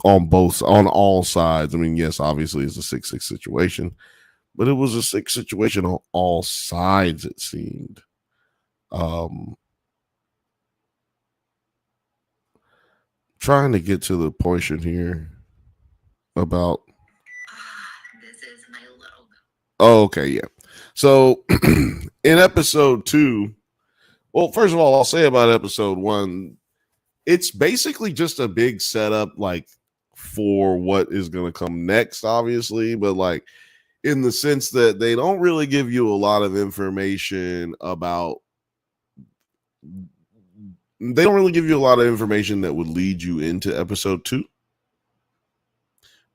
all sides. I mean, yes, obviously it's a sick situation, but it was a sick situation on all sides, it seemed. Trying to get to the portion here about this is my logo. Oh, okay, yeah. So in episode 2, well, first of all, I'll say about episode 1, it's basically just a big setup, like, for what is going to come next, obviously, but like in the sense that they don't really give you a lot of information about, they don't really give you a lot of information that would lead you into episode 2,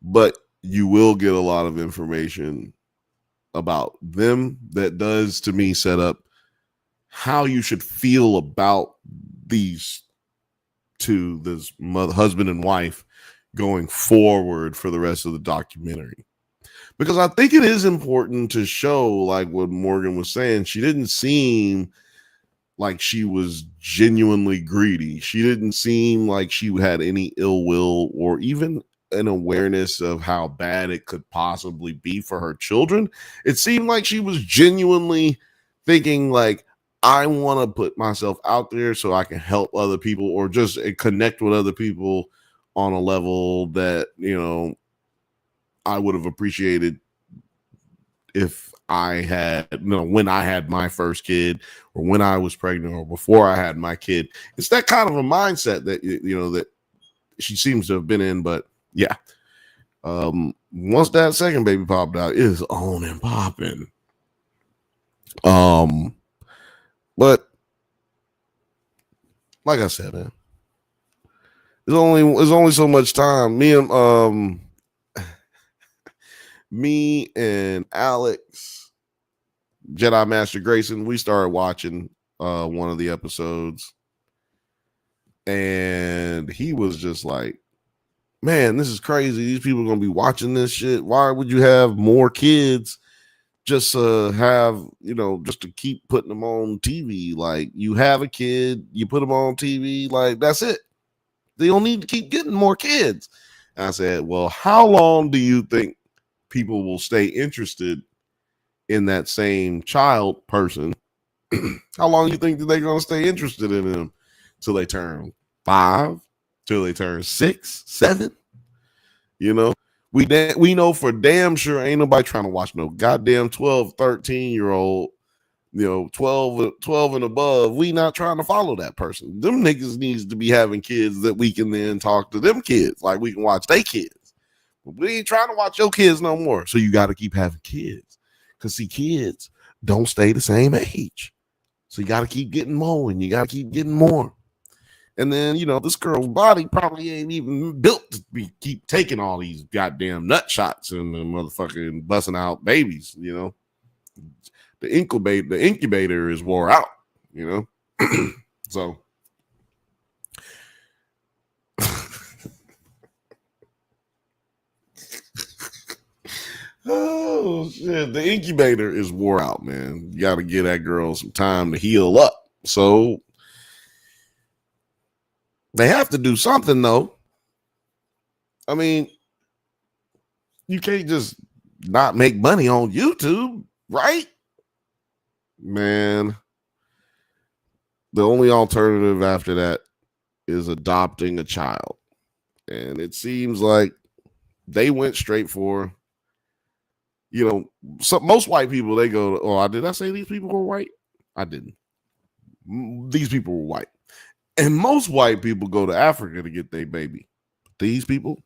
but you will get a lot of information about them that does, to me, set up how you should feel about these two, this husband and wife, going forward for the rest of the documentary. Because I think it is important to show, like what Morgan was saying, she didn't seem like she was genuinely greedy. She didn't seem like she had any ill will or even an awareness of how bad it could possibly be for her children. It seemed like she was genuinely thinking, like, I want to put myself out there so I can help other people or just connect with other people on a level that, you know, I would have appreciated if I had, you know, when I had my first kid or when I was pregnant or before I had my kid. It's that kind of a mindset that, you know, that she seems to have been in. But yeah, once that second baby popped out, it is on and popping. But like I said, man, there's only so much time. Me and Alex, Jedi Master Grayson, we started watching one of the episodes, and he was just like, man, this is crazy. These people are gonna be watching this shit. Why would you have more kids just have, you know, just to keep putting them on TV? Like, you have a kid, you put them on TV, like, that's it. They don't need to keep getting more kids. And I said, well, how long do you think people will stay interested in that same child person? How long do you think that they're going to stay interested in them till they turn 5, till they turn 6, 7? You know, we know for damn sure ain't nobody trying to watch no goddamn 12, 13-year-old, you know, 12 and above. We not trying to follow that person. Them niggas needs to be having kids that we can then talk to them kids, like we can watch they kids. But we ain't trying to watch your kids no more. So you got to keep having kids, because see, kids don't stay the same age. So you got to keep getting more, and you got to keep getting more. And then, you know, this girl's body probably ain't even built to keep taking all these goddamn nut shots and motherfucking busting out babies, you know. The incubator is wore out, you know. So oh shit, the incubator is wore out, man. You got to give that girl some time to heal up. So they have to do something, though. I mean, you can't just not make money on YouTube, right? Man, the only alternative after that is adopting a child. And it seems like they went straight for, you know, most white people, they go, oh, did I say these people were white? I didn't. These people were white. And most white people go to Africa to get their baby. These people,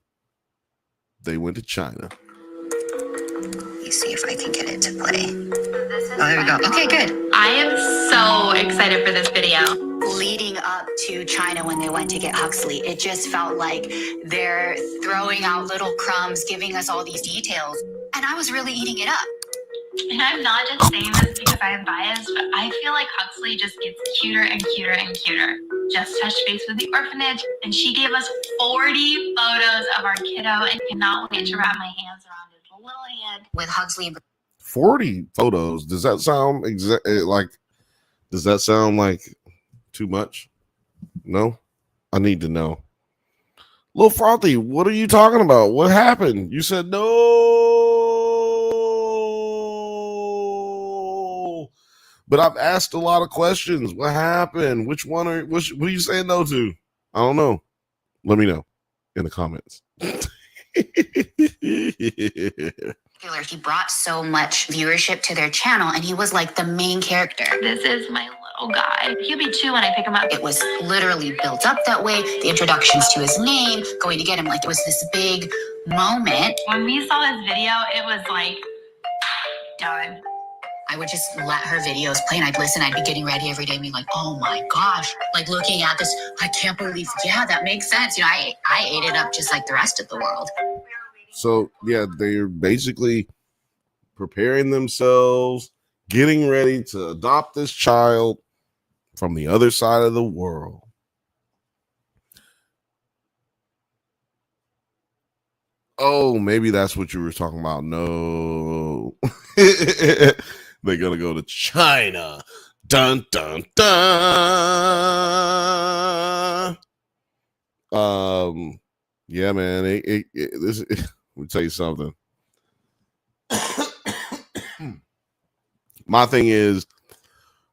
they went to China. You see if I can get it to play. Oh, there we go. Okay, good. I am so excited for this video. Leading up to China when they went to get Huxley, it just felt like they're throwing out little crumbs, giving us all these details. And I was really eating it up. And I'm not just saying this because I am biased, but I feel like Huxley just gets cuter and cuter and cuter. Just touched base with the orphanage, and she gave us 40 photos of our kiddo, and cannot wait to wrap my hands around his little head. With Huxley. 40 photos. Does that sound does that sound like too much? No? I need to know. Lil Frothy, what are you talking about? What happened? You said no. But I've asked a lot of questions. What happened? What are you saying no to? I don't know. Let me know in the comments. He brought so much viewership to their channel, and he was like the main character. This is my little guy. He'll be 2 when I pick him up. It was literally built up that way. The introductions to his name, going to get him, like it was this big moment. When we saw his video, it was like done. I would just let her videos play and I'd listen. I'd be getting ready every day, being like, oh my gosh, like looking at this, I can't believe, yeah, that makes sense. You know, I ate it up just like the rest of the world. So yeah, they're basically preparing themselves, getting ready to adopt this child from the other side of the world. Oh, maybe that's what you were talking about. No. They're going to go to China. Dun, dun, dun. Yeah, man. Let me tell you something. My thing is,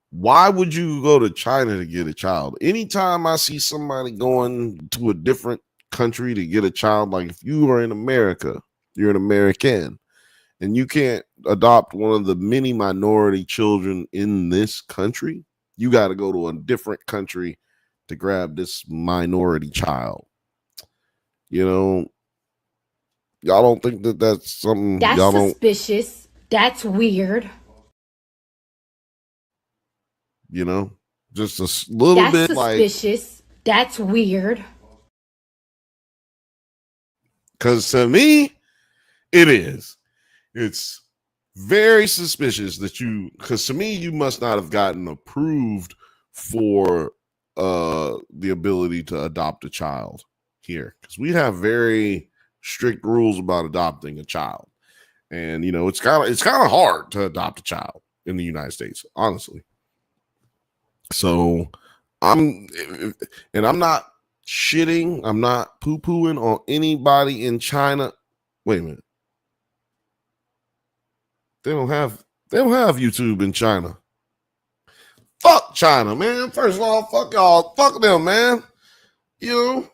why would you go to China to get a child? Anytime I see somebody going to a different country to get a child, like if you are in America, you're an American, and you can't adopt one of the many minority children in this country, you got to go to a different country to grab this minority child. You know, y'all don't think that that's something that's y'all suspicious. That's weird. You know, just a little that's bit suspicious. Like, that's weird. Because to me, it is. It's very suspicious that because to me, you must not have gotten approved for the ability to adopt a child here. Because we have very strict rules about adopting a child. And, you know, it's kind of hard to adopt a child in the United States, honestly. So I'm not shitting. I'm not poo-pooing on anybody in China. Wait a minute. They don't have YouTube in China. Fuck China, man. First of all, fuck y'all. Fuck them, man. You know?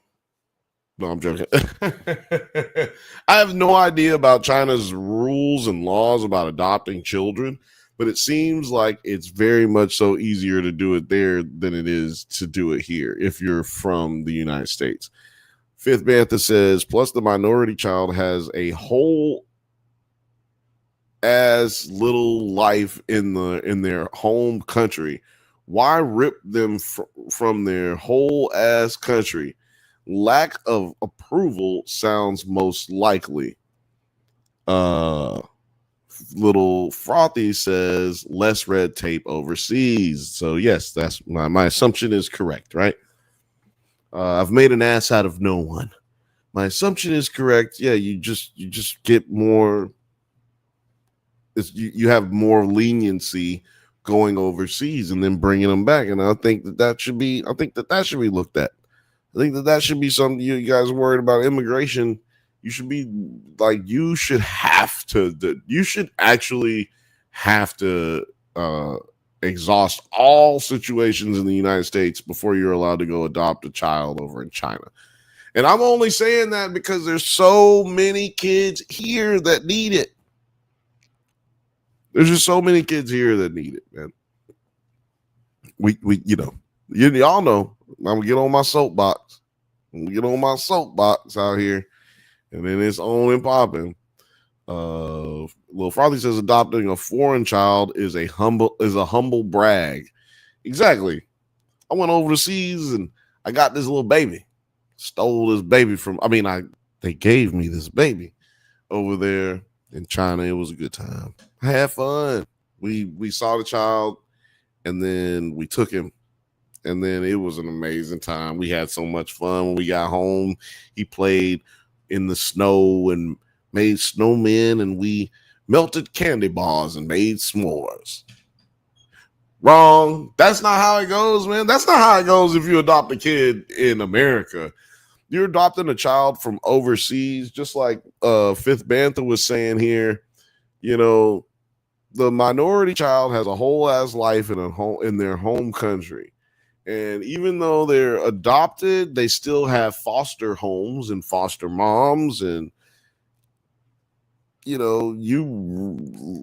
No, I'm joking. I have no idea about China's rules and laws about adopting children, but it seems like it's very much so easier to do it there than it is to do it here if you're from the United States. Fifth Bantha says, plus the minority child has a whole as little life in their home country. Why rip them from their whole ass country? Lack of approval sounds most likely. Little Frothy says less red tape overseas. So yes, that's my assumption is correct, right? I've made an ass out of no one. My assumption is correct. Yeah, you just get more. You have more leniency going overseas and then bringing them back, and I think that should be. I think that should be looked at. I think that should be something you guys are worried about immigration. You should be like, you should actually have to exhaust all situations in the United States before you're allowed to go adopt a child over in China. And I'm only saying that because there's so many kids here that need it. There's just so many kids here that need it, man. Y'all know, I'm gonna get on my soapbox. Out here, and then it's on and popping. Lil Frothy says adopting a foreign child is a humble brag. Exactly. I went overseas and I got this little baby. Stole this baby they gave me this baby over there in China. It was a good time. I had fun. We saw the child and then we took him. And then it was an amazing time. We had so much fun when we got home. He played in the snow and made snowmen, and we melted candy bars and made s'mores. Wrong. That's not how it goes, man. That's not how it goes if you adopt a kid in America. You're adopting a child from overseas, just like Fifth Bantha was saying here. You know, the minority child has a whole ass life in their home country. And even though they're adopted, they still have foster homes and foster moms. And you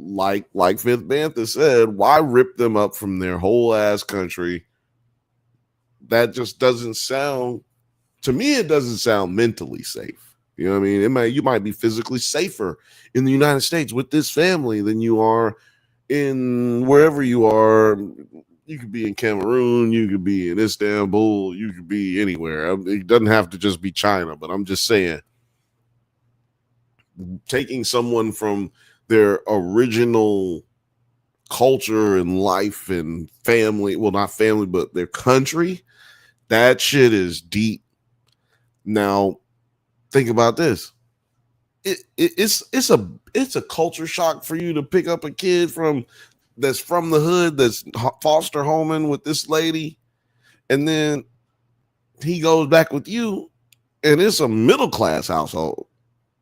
like Fifth Bantha said, why rip them up from their whole ass country? That just doesn't sound, to me, it doesn't sound mentally safe. You know what I mean? You might be physically safer in the United States with this family than you are in wherever you are. You could be in Cameroon, you could be in Istanbul, you could be anywhere. It doesn't have to just be China, but I'm just saying, taking someone from their original culture and life and family, well, not family, but their country, that shit is deep. Now, think about this. It's a culture shock for you to pick up a kid that's from the hood, that's foster homing with this lady, and then he goes back with you, and it's a middle class household.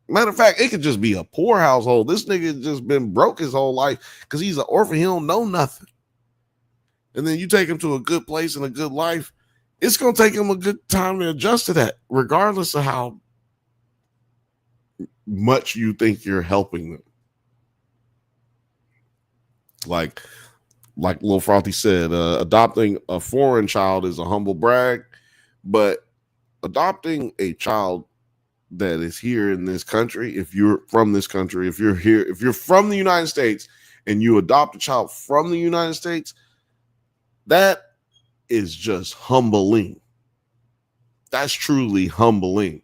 Matter of fact, it could just be a poor household. This nigga just been broke his whole life because he's an orphan. He don't know nothing. And then you take him to a good place and a good life. It's going to take him a good time to adjust to that, regardless of how much you think you're helping them. Like Lil Frothy said, adopting a foreign child is a humble brag, but adopting a child that is here in this country, if you're from this country, if you're here, if you're from the United States and you adopt a child from the United States, that is just humbling. That's truly humbling.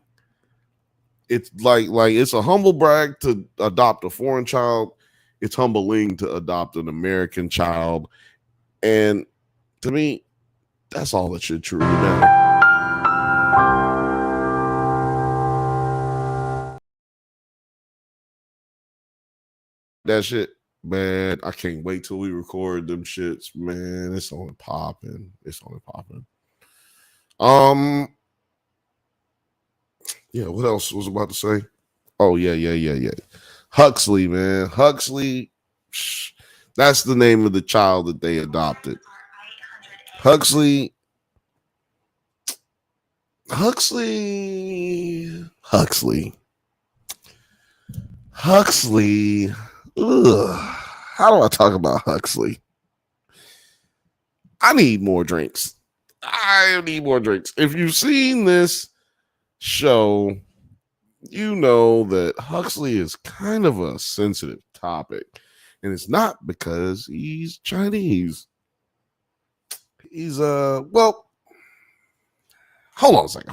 It's like it's a humble brag to adopt a foreign child. It's humbling to adopt an American child. And to me, that's all that should truly matter. That shit, man, I can't wait till we record them shits, man. It's only popping. Yeah, what else was I about to say? Oh, yeah. Huxley, man. Huxley, that's the name of the child that they adopted. Huxley. Ugh. How do I talk about Huxley? I need more drinks. If you've seen this show, you know that Huxley is kind of a sensitive topic. And it's not because he's Chinese. He's well, hold on a second.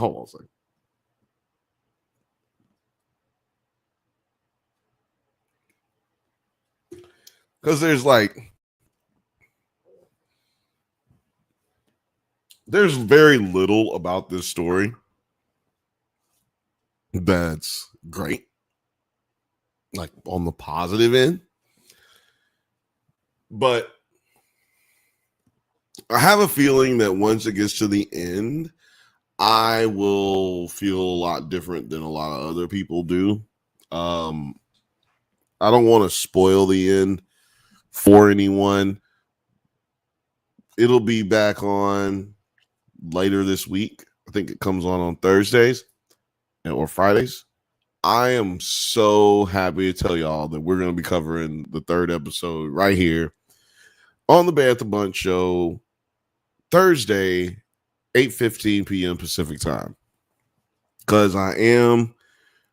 Because there's very little about this story that's great, like on the positive end. But I have a feeling that once it gets to the end, I will feel a lot different than a lot of other people do. I don't want to spoil the end for anyone. It'll be back on later this week. I think it comes on Thursdays or Fridays. I am so happy to tell y'all that we're going to be covering the third episode right here on the Bantha Bunch Show, Thursday, 8:15 p.m. Pacific time. Because I am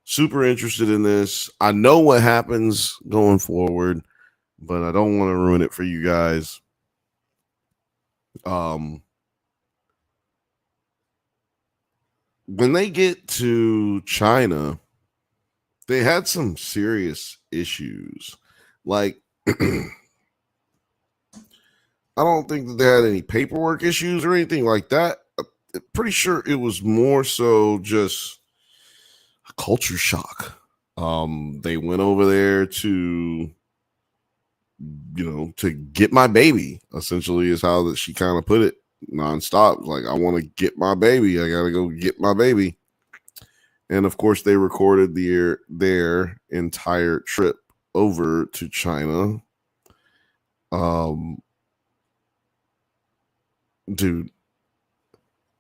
super interested in this. I know what happens going forward, but I don't want to ruin it for you guys. When they get to China, they had some serious issues. Like, I don't think that they had any paperwork issues or anything like that. I'm pretty sure it was more so just a culture shock. They went over there to get my baby, essentially, is how that she kind of put it nonstop. Like, I want to get my baby. I got to go get my baby. And of course, they recorded their entire trip over to China. Dude,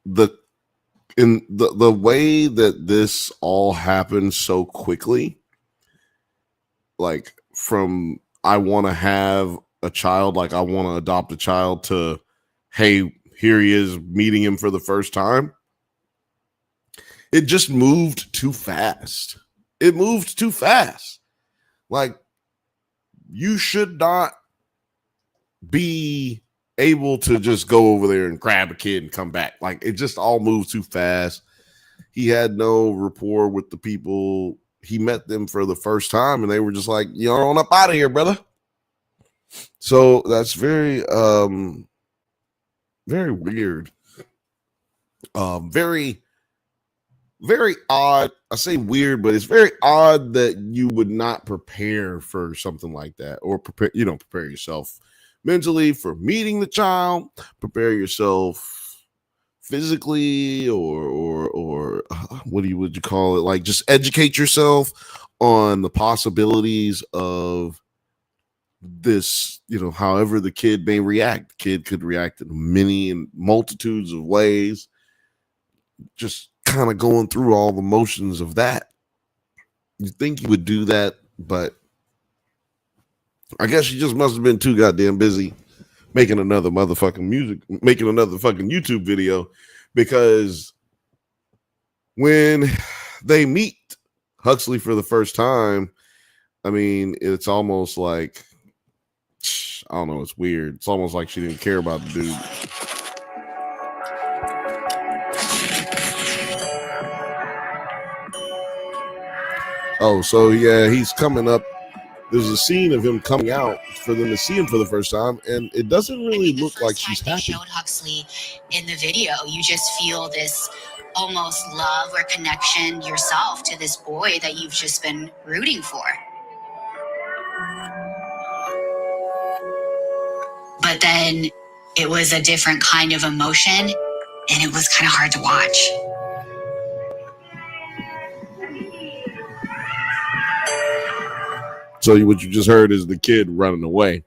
the way that this all happened so quickly, like from I want to have a child, like I want to adopt a child, to hey, here he is meeting him for the first time. It just moved too fast. It moved too fast. Like, you should not be able to just go over there and grab a kid and come back. Like, it just all moved too fast. He had no rapport with the people. He met them for the first time and they were just like, you're on up out of here, brother. So that's very very weird. Very odd. I say weird, but it's very odd that you would not prepare for something like that, or prepare yourself mentally for meeting the child, prepare yourself physically, or what would you call it? Like, just educate yourself on the possibilities of this, however the kid may react. The kid could react in many and multitudes of ways. Just kind of going through all the motions of that. You think you would do that, but I guess you just must have been too goddamn busy making another fucking YouTube video, because when they meet Huxley for the first time, I mean, it's almost like, I don't know, it's weird. It's almost like she didn't care about the dude. Oh, so yeah, he's coming up. There's a scene of him coming out for them to see him for the first time, and it doesn't really look like she's happy. Showed Huxley in the video, you just feel this almost love or connection yourself to this boy that you've just been rooting for. But then it was a different kind of emotion, and it was kind of hard to watch. So what you just heard is the kid running away.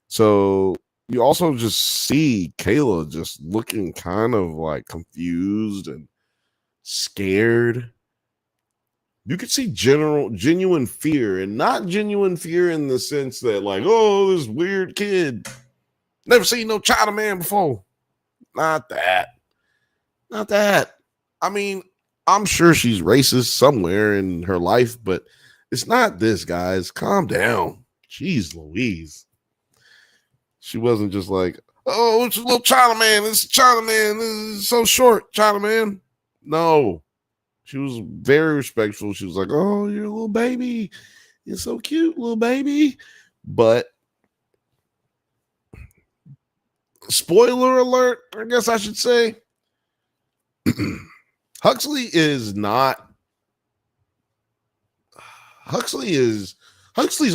So you also just see Kayla just looking kind of like confused and scared. You could see genuine fear, and not genuine fear in the sense that like, oh, this weird kid, never seen no China man before. Not that. I mean, I'm sure she's racist somewhere in her life, but it's not this, guys. Calm down. Jeez Louise. She wasn't just like, oh, it's a little China man. This China man. This is so short, China man. No. She was very respectful. She was like, oh, you're a little baby. You're so cute, little baby. But spoiler alert, I guess I should say, Huxley's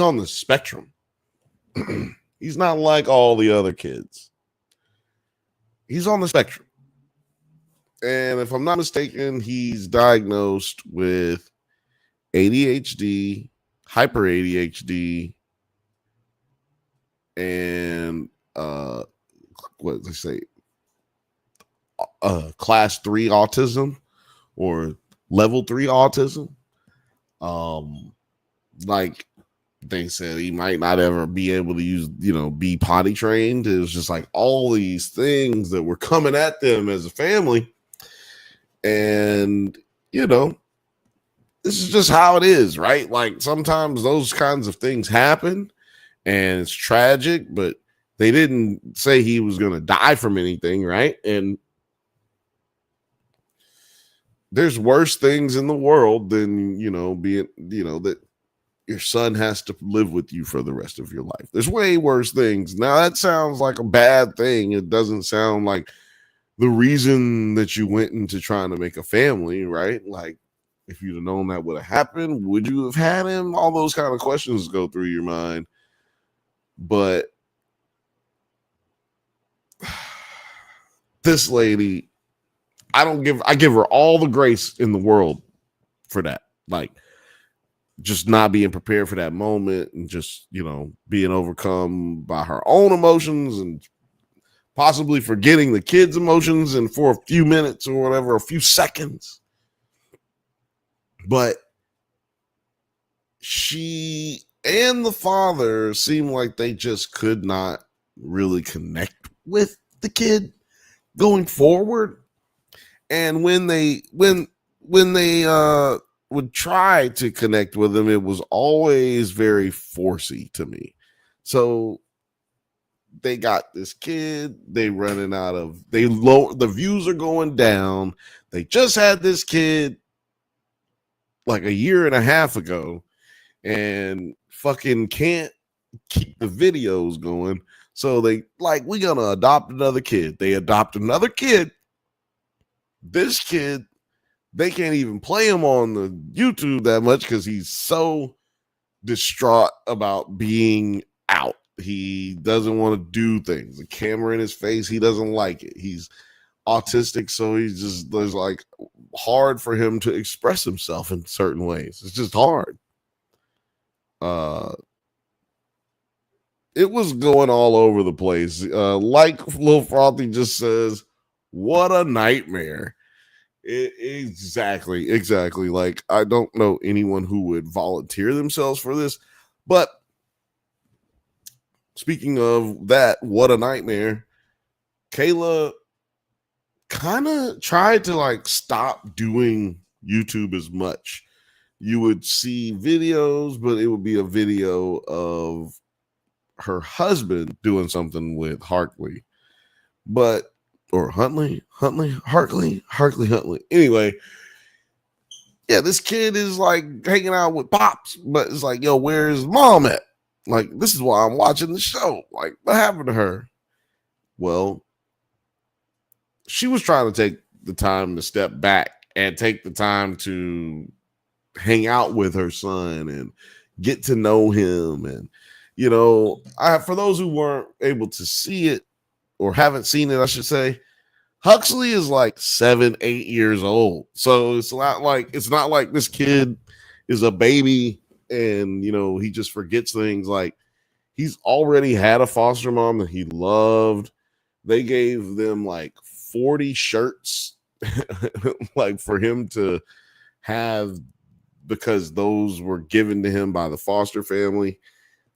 on the spectrum. He's not like all the other kids. He's on the spectrum. And if I'm not mistaken, he's diagnosed with ADHD, hyper ADHD, and what did they say? Class 3 autism or level 3 autism. Like they said, he might not ever be able to use, be potty trained. It was just like all these things that were coming at them as a family. And, this is just how it is, right? Like sometimes those kinds of things happen and it's tragic, but they didn't say he was going to die from anything, right? And there's worse things in the world than, being, that your son has to live with you for the rest of your life. There's way worse things. Now that sounds like a bad thing. It doesn't sound like the reason that you went into trying to make a family, right? Like, if you'd have known that would have happened, would you have had him? All those kind of questions go through your mind. But this lady, I give her all the grace in the world for that. Like, just not being prepared for that moment and just, being overcome by her own emotions and possibly forgetting the kids' emotions and for a few minutes or whatever, a few seconds. But she and the father seemed like they just could not really connect with the kid going forward. And when they would try to connect with him, it was always very forcey to me. So they got this kid, the views are going down. They just had this kid like a year and a half ago and fucking can't keep the videos going. So we gonna adopt another kid. They adopt another kid. This kid, they can't even play him on the YouTube that much because he's so distraught about being out. He doesn't want to do things. The camera in his face, he doesn't like it. He's autistic, so there's like hard for him to express himself in certain ways. It's just hard. It was going all over the place. Like Lil Frothy just says, what a nightmare. Exactly. Like, I don't know anyone who would volunteer themselves for this, but speaking of that, what a nightmare. Kayla kind of tried to like stop doing YouTube as much. You would see videos, but it would be a video of her husband doing something with Hartley, or Huntley. Anyway, yeah, this kid is like hanging out with Pops, but it's like, yo, where's mom at? Like, this is why I'm watching the show. Like, what happened to her? Well, she was trying to take the time to step back and take the time to hang out with her son and get to know him. And, you know, for those who weren't able to see it or haven't seen it, I should say, Huxley is like 7-8 years old. So it's not like this kid is a baby and, you know, he just forgets things. Like, he's already had a foster mom that he loved. They gave them like 40 shirts like for him to have, because those were given to him by the foster family.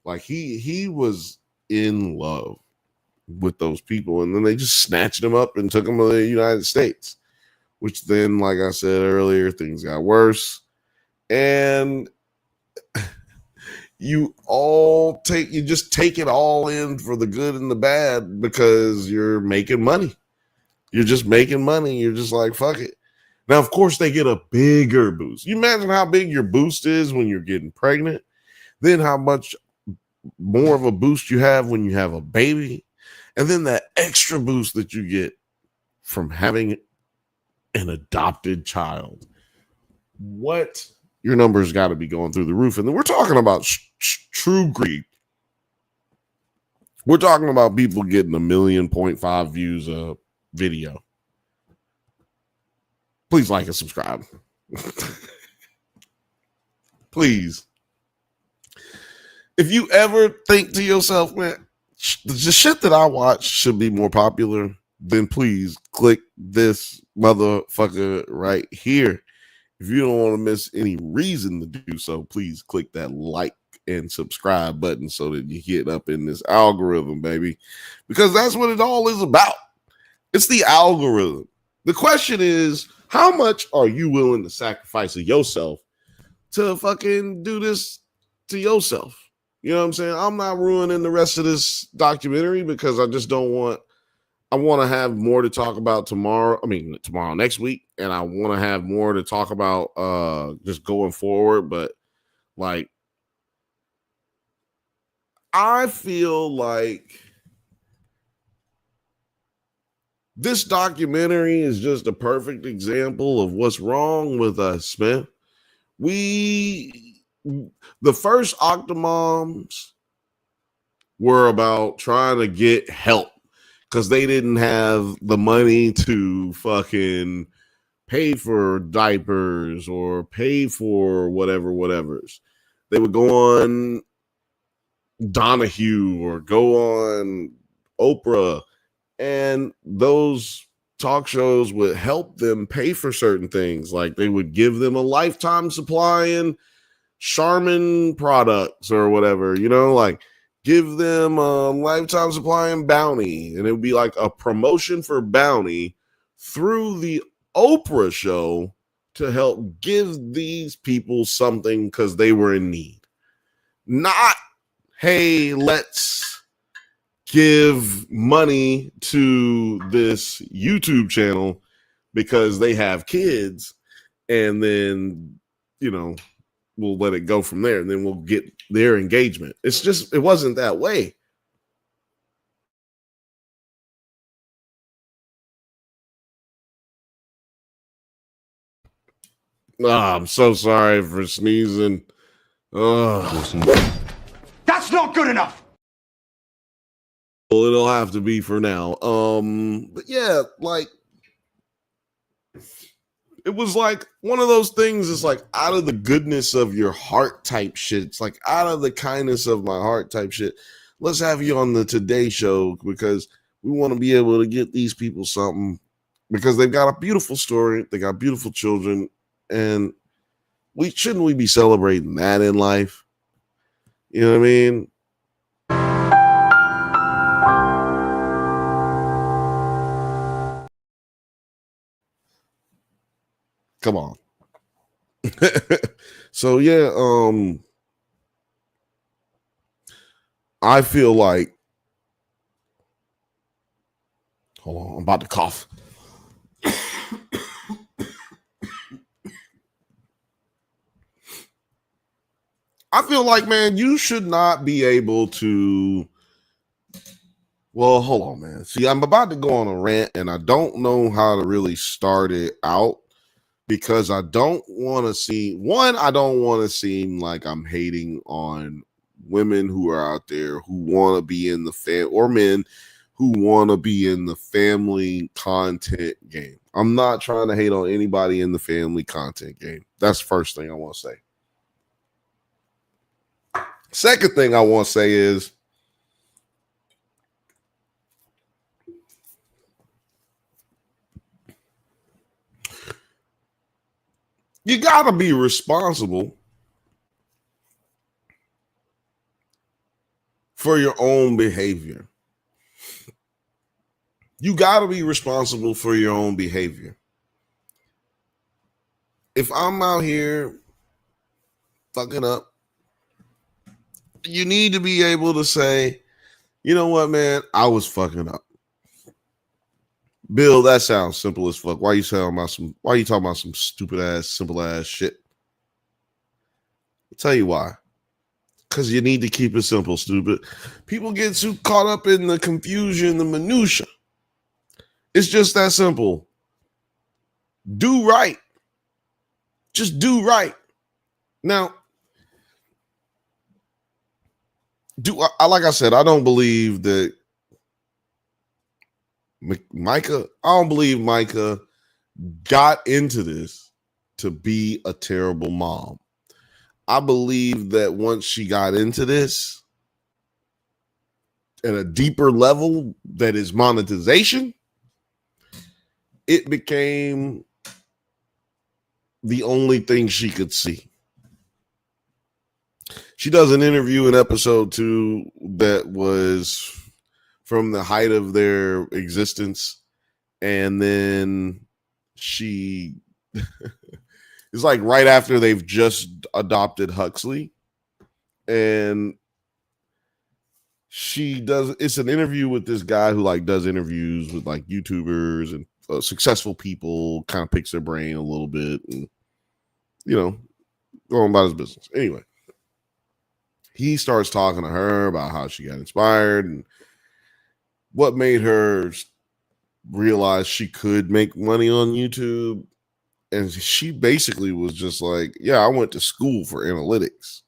Like, he was in love with those people, and then they just snatched him up and took him to the United States, which then, like I said earlier, things got worse. And you just take it all in for the good and the bad because you're making money. You're just making money. You're just like, fuck it. Now, of course, they get a bigger boost. You imagine how big your boost is when you're getting pregnant, then how much more of a boost you have when you have a baby, and then that extra boost that you get from having an adopted child. What? Your numbers got to be going through the roof. And then we're talking about true greed. We're talking about people getting 1.5 million views a video. Please like and subscribe. Please. If you ever think to yourself, man, the shit that I watch should be more popular, then please click this motherfucker right here. If you don't want to miss any reason to do so, please click that like and subscribe button so that you get up in this algorithm, baby. Because that's what it all is about. It's the algorithm. The question is, how much are you willing to sacrifice of yourself to fucking do this to yourself? You know what I'm saying? I'm not ruining the rest of this documentary because I just don't want, I want to have more to talk about tomorrow next week. And I want to have more to talk about just going forward. But like, I feel like this documentary is just a perfect example of what's wrong with us, man. The first Octomoms were about trying to get help because they didn't have the money to fucking pay for diapers or pay for whatever's. They would go on Donahue or go on Oprah, and those talk shows would help them pay for certain things. Like, they would give them a lifetime supply in Charmin products or whatever, you know, like give them a lifetime supply and Bounty, and it would be like a promotion for Bounty through the Oprah show to help give these people something because they were in need. Not, hey, let's give money to this YouTube channel because they have kids, and then, you know, we'll let it go from there, and then we'll get their engagement. It's just, it wasn't that way. I'm so sorry for sneezing. That's not good enough. Well, it'll have to be for now. But yeah, like, it was like one of those things. It's like out of the goodness of your heart type shit. It's like out of the kindness of my heart type shit. Let's have you on the Today Show because we want to be able to get these people something because they've got a beautiful story. They got beautiful children, and shouldn't we be celebrating that in life? You know what I mean? Come on. So yeah, I feel like, hold on, I'm about to cough. I feel like, man, you should not be able to. Well, hold on, man. See, I'm about to go on a rant, and I don't know how to really start it out because I don't want to I don't want to seem like I'm hating on women who are out there who want to be in the or men who want to be in the family content game. I'm not trying to hate on anybody in the family content game. That's the first thing I want to say. Second thing I want to say is, you got to be responsible for your own behavior. You got to be responsible for your own behavior. If I'm out here fucking up, you need to be able to say, you know what, man, I was fucking up. Bill, that sounds simple as fuck. Why you talking about some stupid ass, simple ass shit? I'll tell you why. Because you need to keep it simple, stupid. People get too caught up in the confusion, the minutia. It's just that simple. Do right. Just do right. Now, like I said, I don't believe that Micah got into this to be a terrible mom. I believe that once she got into this at a deeper level that is monetization, it became the only thing she could see. She does an interview in episode 2 that was from the height of their existence. And then she it's like right after they've just adopted Huxley. And it's an interview with this guy who like does interviews with like YouTubers and successful people, kind of picks their brain a little bit and, you know, going about his business. Anyway, he starts talking to her about how she got inspired and what made her realize she could make money on YouTube. And she basically was just like, yeah, I went to school for analytics.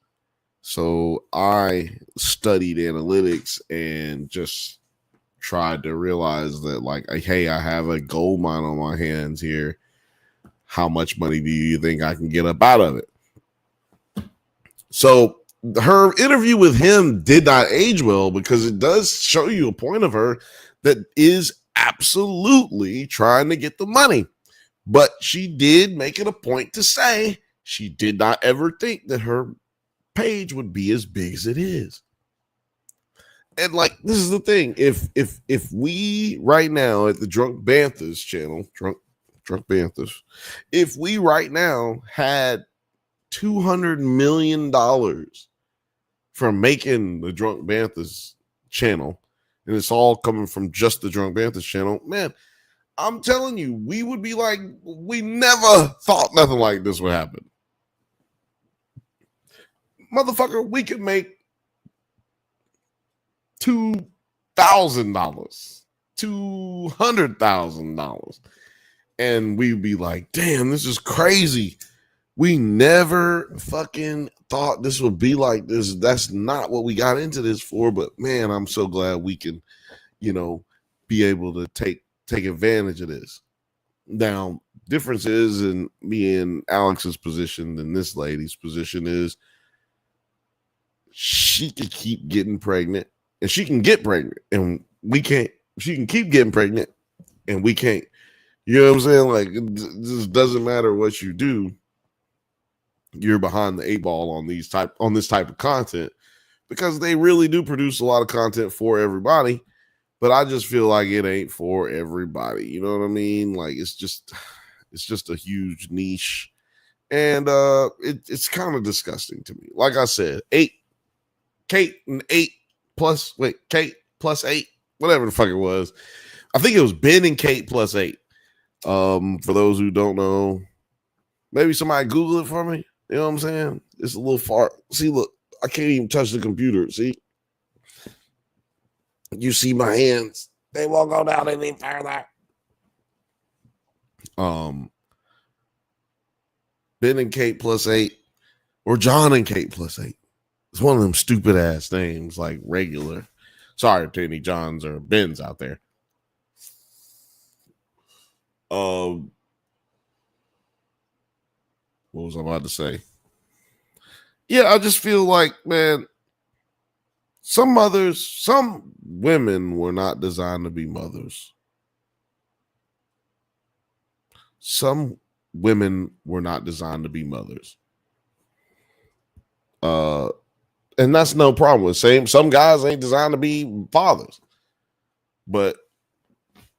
So I studied analytics and just tried to realize that, like, hey, I have a gold mine on my hands here. How much money do you think I can get up out of it? So her interview with him did not age well because it does show you a point of her that is absolutely trying to get the money. But she did make it a point to say, She did not ever think that her page would be as big as it is. And like, this is the thing. If we right now at the Drunk Banthas channel, Drunk Banthas, if we right now had $200 million from making the Drunk Banthas channel, and it's all coming from just the Drunk Banthas channel, man, I'm telling you, we would be like, we never thought nothing like this would happen. Motherfucker, we could make $2,000, $200,000, and we'd be like, damn, this is crazy. We never fucking thought this would be like this. That's not what we got into this for. But man, I'm so glad we can, be able to take advantage of this. Now, difference is in me and Alex's position than this lady's position is she could keep getting pregnant and she can get pregnant and we can't. She can keep getting pregnant and we can't. You know what I'm saying? Like, it just doesn't matter what you do. You're behind the eight ball on this type of content because they really do produce a lot of content for everybody. But I just feel like it ain't for everybody. You know what I mean? Like, it's just a huge niche. And it's kind of disgusting to me. Like I said, Kate plus 8, whatever the fuck it was. I think it was Ben and Kate plus 8. For those who don't know, maybe somebody Google it for me. You know what I'm saying? It's a little far. See, look, I can't even touch the computer. See? You see my hands. They won't go down any further. Ben and Kate plus 8 or John and Kate plus 8. It's one of them stupid ass names like regular. Sorry to any Johns or Bens out there. What was I about to say? Yeah, I just feel like, man, some women were not designed to be mothers. Some women were not designed to be mothers. And that's no problem with saying some guys ain't designed to be fathers. But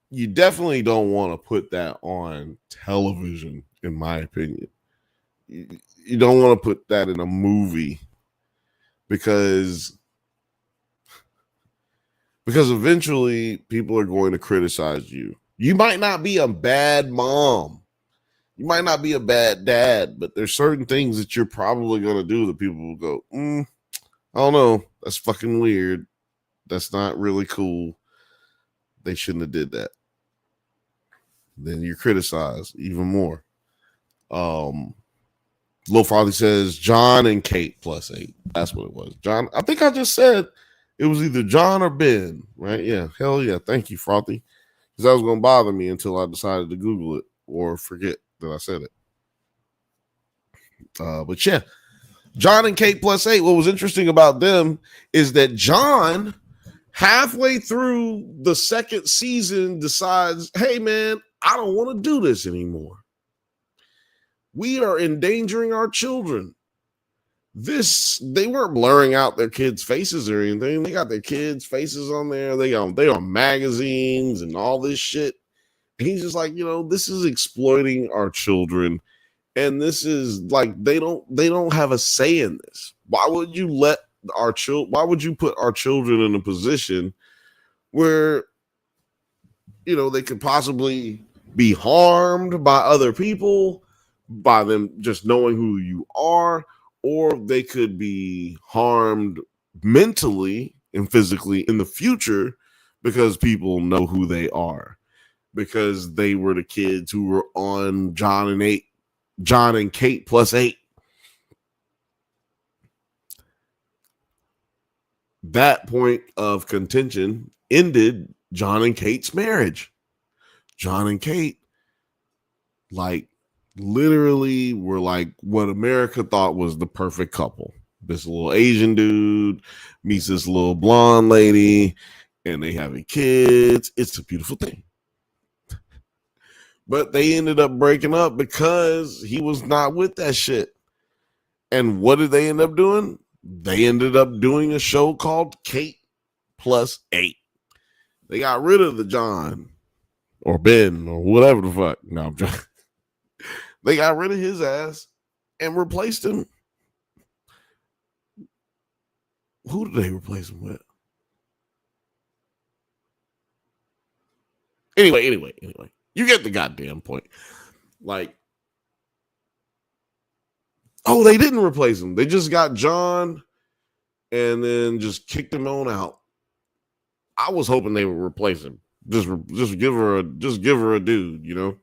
you definitely don't want to put that on television, in my opinion. You don't want to put that in a movie because eventually people are going to criticize you. You might not be a bad mom. You might not be a bad dad, but there's certain things that you're probably going to do that people will go, I don't know. That's fucking weird. That's not really cool. They shouldn't have did that. Then you're criticized even more. Lil Frothy says John and Kate plus 8. That's what it was. John, I think I just said it was either John or Ben, right? Yeah, hell yeah. Thank you, Frothy. Because that was going to bother me until I decided to Google it or forget that I said it. But yeah, John and Kate plus 8. What was interesting about them is that John, halfway through the second season, decides, hey, man, I don't want to do this anymore. We are endangering our children. They weren't blurring out their kids' faces or anything. They got their kids' faces on there. They on magazines and all this shit. And he's just like, this is exploiting our children. And this is like, they don't have a say in this. Why would you why would you put our children in a position where, they could possibly be harmed by other people, by them just knowing who you are, or they could be harmed mentally and physically in the future because people know who they are, because they were the kids who were on John and Kate plus 8. That point of contention ended John and Kate's marriage. John and Kate, like, literally were like what America thought was the perfect couple. This little Asian dude meets this little blonde lady and they having kids. It's a beautiful thing. But they ended up breaking up because he was not with that shit. And what did they end up doing? They ended up doing a show called Kate Plus 8. They got rid of the John or Ben or whatever the fuck. No, I'm trying. They got rid of his ass and replaced him. Who did they replace him with? Anyway. You get the goddamn point. Like, oh, they didn't replace him. They just got John and then just kicked him on out. I was hoping they would replace him. Just give her a dude, you know.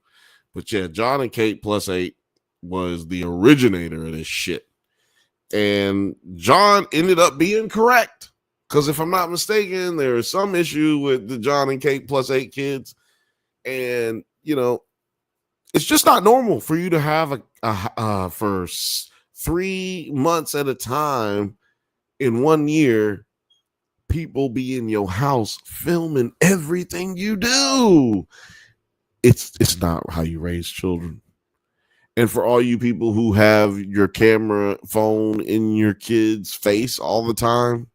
But yeah, John and Kate Plus 8 was the originator of this shit. And John ended up being correct. Because if I'm not mistaken, there is some issue with the John and Kate Plus 8 kids. And, you know, it's just not normal for you to have for 3 months at a time in 1 year, people be in your house filming everything you do. It's not how you raise children. And for all you people who have your camera phone in your kid's face all the time,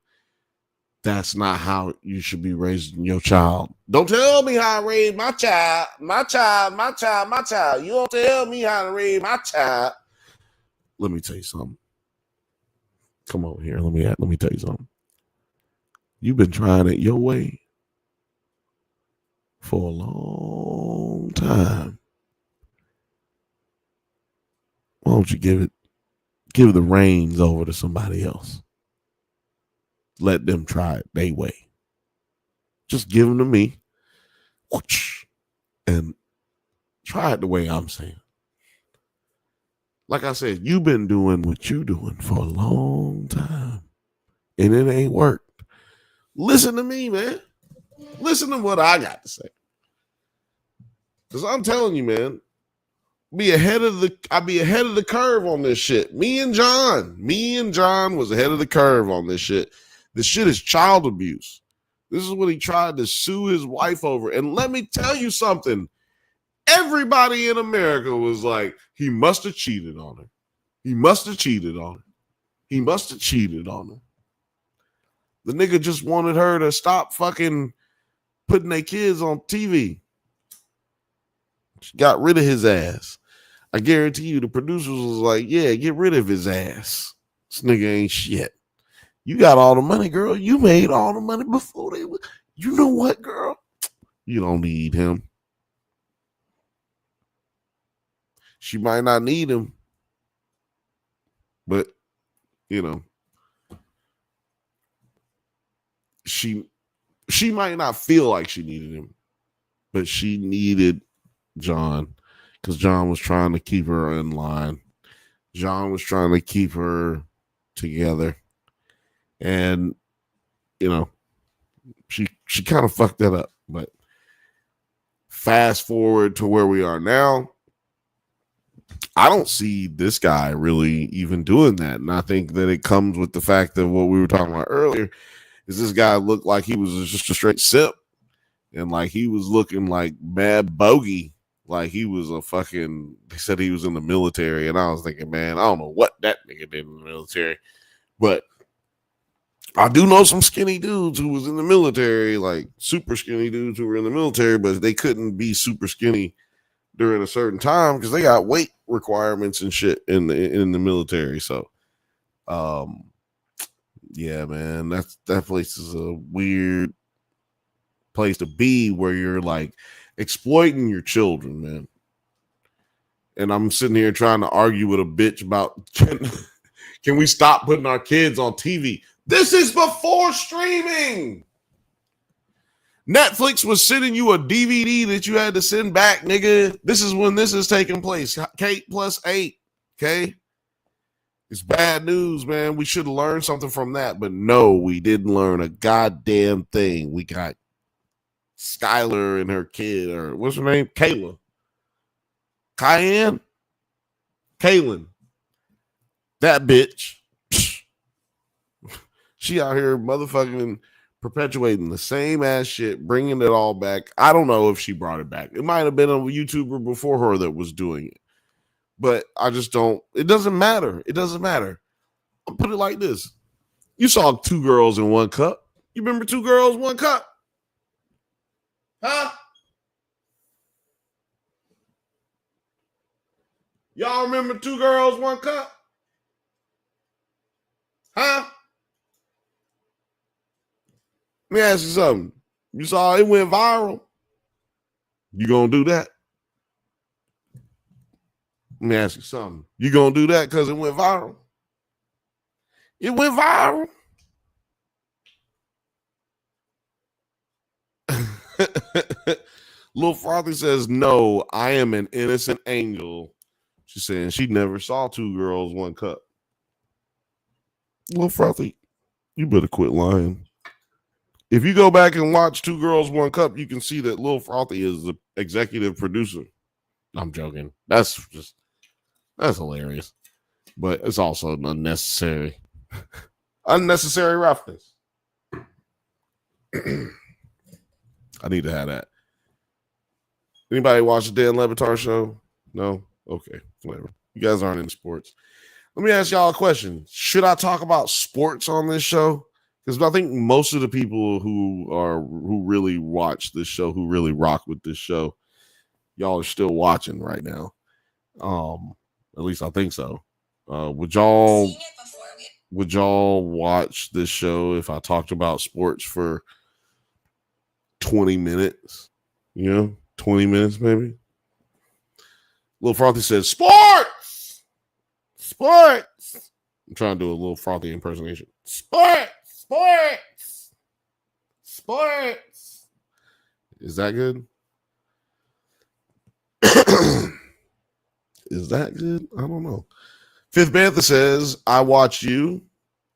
that's not how you should be raising your child. Don't tell me how to raise my child. You don't tell me how to raise my child. Let me tell you something. Come over here. Let me tell you something. You've been trying it your way for a long time. Why don't you give the reins over to somebody else? Let them try it their way. Just give them to me. And try it the way I'm saying. Like I said, you've been doing what you're doing for a long time. And it ain't worked. Listen to me, man. Listen to what I got to say. Because I'm telling you, man, I'll be ahead of the curve on this shit. Me and John was ahead of the curve on this shit. This shit is child abuse. This is what he tried to sue his wife over. And let me tell you something. Everybody in America was like, he must have cheated on her. He must have cheated on her. He must have cheated on her. The nigga just wanted her to stop fucking putting their kids on TV. She got rid of his ass. I guarantee you the producers was like, yeah, get rid of his ass. This nigga ain't shit. You got all the money, girl. You made all the money before they were. You know what, girl? You don't need him. She might not need him. But, you know, she might not feel like she needed him. But she needed John. Because John was trying to keep her in line. John was trying to keep her together. And, you know, she kind of fucked that up. But fast forward to where we are now, I don't see this guy really even doing that. And I think that it comes with the fact that what we were talking about earlier is this guy looked like he was just a straight simp. And like he was looking like mad bogey. Like he was they said he was in the military. And I was thinking, man, I don't know what that nigga did in the military. But I do know some skinny dudes who was in the military, like super skinny dudes who were in the military, but they couldn't be super skinny during a certain time because they got weight requirements and shit in the military. So, yeah, man, that place is a weird place to be where you're like exploiting your children, man. And I'm sitting here trying to argue with a bitch about can we stop putting our kids on TV? This is before streaming. Netflix was sending you a DVD that you had to send back, nigga. This is when this is taking place. Kate Plus 8, okay? It's bad news, man. We should have learned something from that. But no, we didn't learn a goddamn thing. We got Skylar and her kid, or what's her name? Kayla. Cayenne? Kaylin. That bitch. She out here motherfucking perpetuating the same ass shit, bringing it all back. I don't know if she brought it back. It might have been a YouTuber before her that was doing it. But I just don't. It doesn't matter. It doesn't matter. I'll put it like this. You saw 2 girls in 1 cup. You remember 2 girls, 1 cup? Huh? Y'all remember 2 girls, 1 cup? Huh? Let me ask you something. You saw it went viral. You gonna do that? Let me ask you something. You gonna do that because it went viral? It went viral. Lil Frothy says, no, I am an innocent angel. She's saying she never saw 2 girls, 1 cup. Lil Frothy, you better quit lying. If you go back and watch 2 girls, 1 cup, you can see that Lil Frothy is the executive producer. I'm joking. That's hilarious. But it's also unnecessary. Unnecessary roughness. I need to have that. Anybody watch the Dan Le Batard show? No? Okay, whatever. You guys aren't in sports. Let me ask y'all a question. Should I talk about sports on this show? Because I think most of the people who really watch this show, who really rock with this show, y'all are still watching right now. At least I think so. Would y'all watch this show if I talked about sports for 20 minutes? 20 minutes maybe. Lil Frothy says, sports. I'm trying to do a Lil Frothy impersonation. Sports. Is that good? Is that good? I don't know. Fifth Bantha says, I watch you.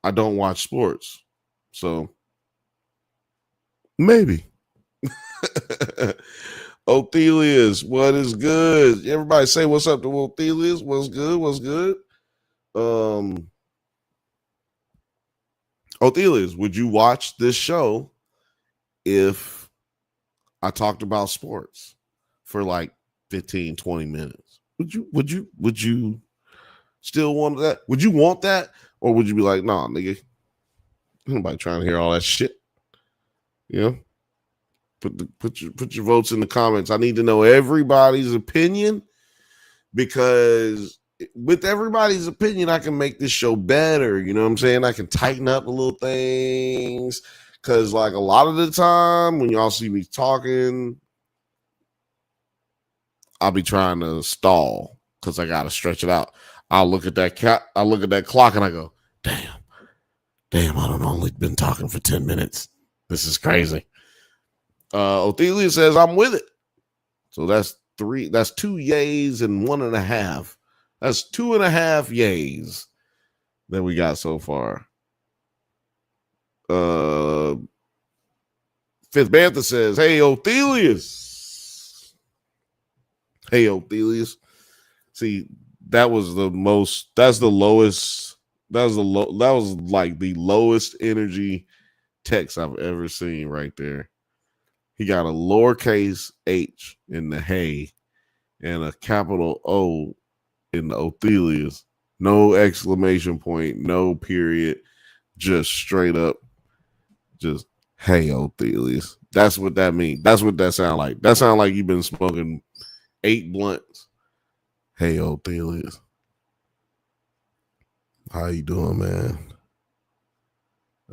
I don't watch sports. So maybe. Othelius, what is good? Everybody say what's up to Othelius. What's good? Othelius, would you watch this show if I talked about sports for like 15, 20 minutes? Would you still want that? Would you want that? Or would you be like, nah, nigga, nobody trying to hear all that shit? Put your votes in the comments. I need to know everybody's opinion, because with everybody's opinion, I can make this show better. You know what I'm saying? I can tighten up a little things, because like a lot of the time when y'all see me talking, I'll be trying to stall because I gotta stretch it out. I'll look at that clock and I go, damn, I've only been talking for 10 minutes. This is crazy. Othelia says, I'm with it. So that's 2 yays and 1.5. That's 2.5 yays that we got so far. Fifth Bantha says, hey, Othelius. See, that was the lowest energy text I've ever seen right there. He got a lowercase h in the hey and a capital O in the Othelius. No exclamation point, no period, just straight up, just hey, Othelius. That's what that means. That's what that sound like. That sound like you've been smoking 8 blunts. Hey, Othelius. How you doing, man?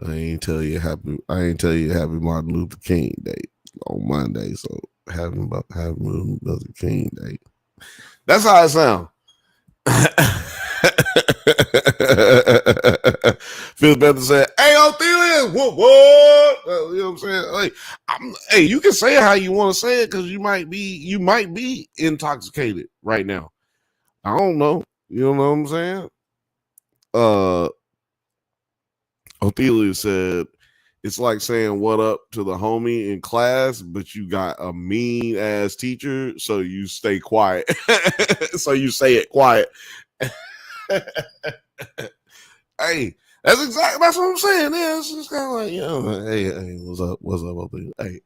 I ain't tell you happy Martin Luther King Day on Monday, so happy Martin Luther King Day. That's how it sounds. Phil Bantha said, hey, Othelius, what? You know what I'm saying? Hey, you can say it how you want to say it, because you might be intoxicated right now. I don't know. You know what I'm saying? Othelius said, it's like saying what up to the homie in class, but you got a mean ass teacher, so you stay quiet. So you say it quiet. Hey, That's what I'm saying. Yeah, it's just kind of like, hey, what's up, Othela? Hey,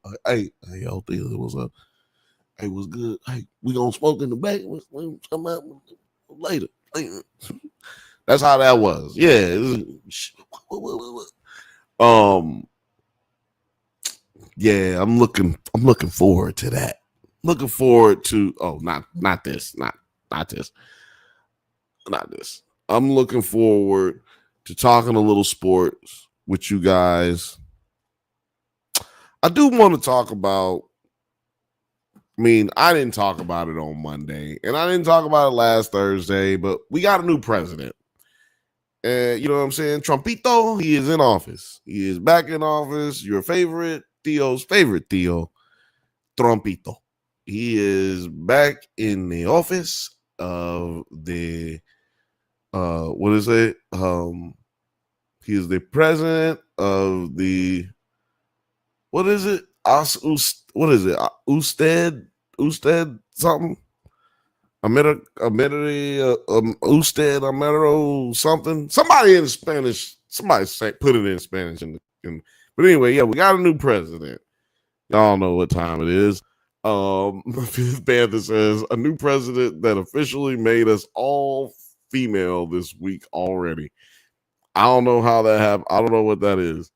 Othela, what's up? Hey, what's good? Hey, we gonna smoke in the back. We come out later. That's how that was. Yeah. Yeah, I'm looking forward to that. Looking forward to not this. I'm looking forward to talking a little sports with you guys. I do want to talk about, I didn't talk about it on Monday, and I didn't talk about it last Thursday, but we got a new president. And you know what I'm saying? Trumpito, he is in office. He is back in office. Your favorite, Theo's favorite Theo, Trumpito. He is back in the office of the what is it? He is the president of the what is it? What is it? Usted something? Usted Amero something. Somebody in Spanish. Somebody put it in Spanish. But anyway, yeah, we got a new president. Y'all know what time it is. Bantha says a new president that officially made us all female this week already. I don't know how that happened. I don't know what that is.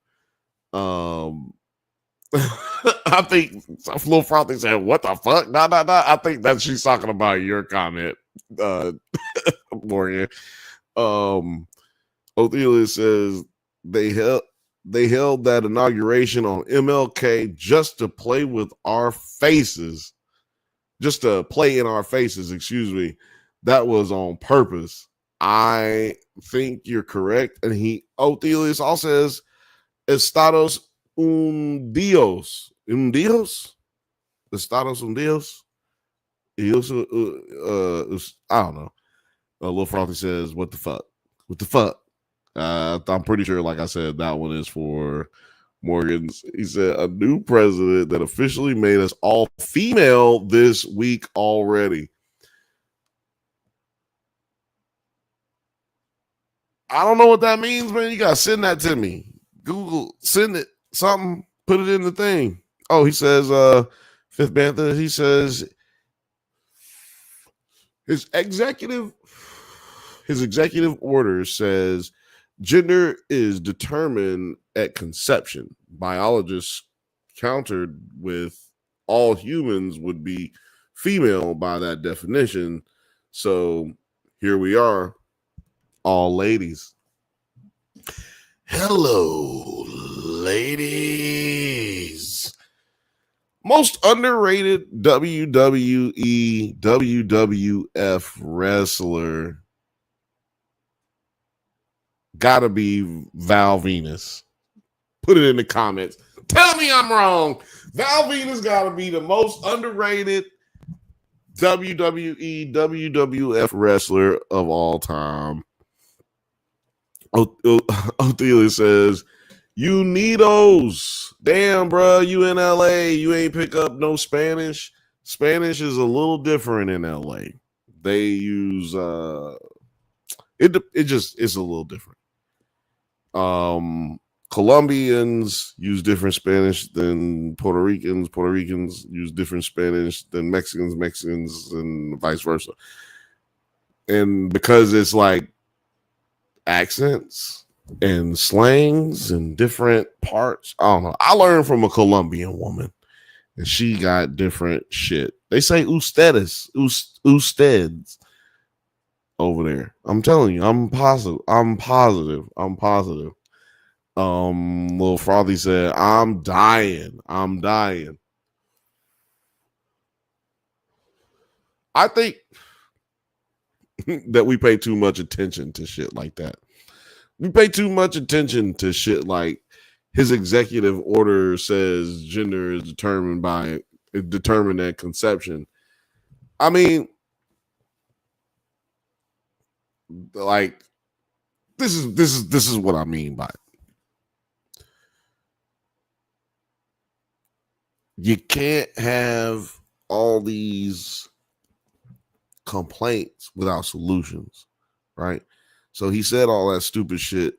I think Flo Frothy said, "What the fuck?" Nah. I think that she's talking about your comment, Morgan. Othelia says they held that inauguration on MLK just to play with our faces, just to play in our faces. Excuse me, that was on purpose. I think you're correct, and Othelia also says Estados Unidos. Estados Unidos. He also, I don't know. Lil Frothy says, "What the fuck? What the fuck?" I'm pretty sure, like I said, that one is for Morgan's. He said, "A new president that officially made us all female this week already." I don't know what that means, man. You gotta send that to me. Google, send it, something, put it in the thing. Oh, he says, Fifth Bantha, he says his executive order says gender is determined at conception. Biologists countered with all humans would be female by that definition. So here we are, all ladies. Hello, ladies. Most underrated WWE, WWF wrestler gotta be Val Venus. Put it in the comments. Tell me I'm wrong. Val Venus gotta be the most underrated WWE, WWF wrestler of all time. Othelia says, "You neatos. Damn, bro, you in LA. You ain't pick up no Spanish. Spanish is a little different in LA. They use it just is a little different. Colombians use different Spanish than Puerto Ricans. Puerto Ricans use different Spanish than Mexicans, and vice versa. And because it's like accents and slangs and different parts, I don't know. I learned from a Colombian woman, and she got different shit. They say ustedes over there. I'm telling you, I'm positive. Lil Frothy said, I'm dying. I think that we pay too much attention to shit like that. We pay too much attention to shit like his executive order says gender is determined at conception. I mean, like, this is what I mean by it. You can't have all these complaints without solutions, right? So he said all that stupid shit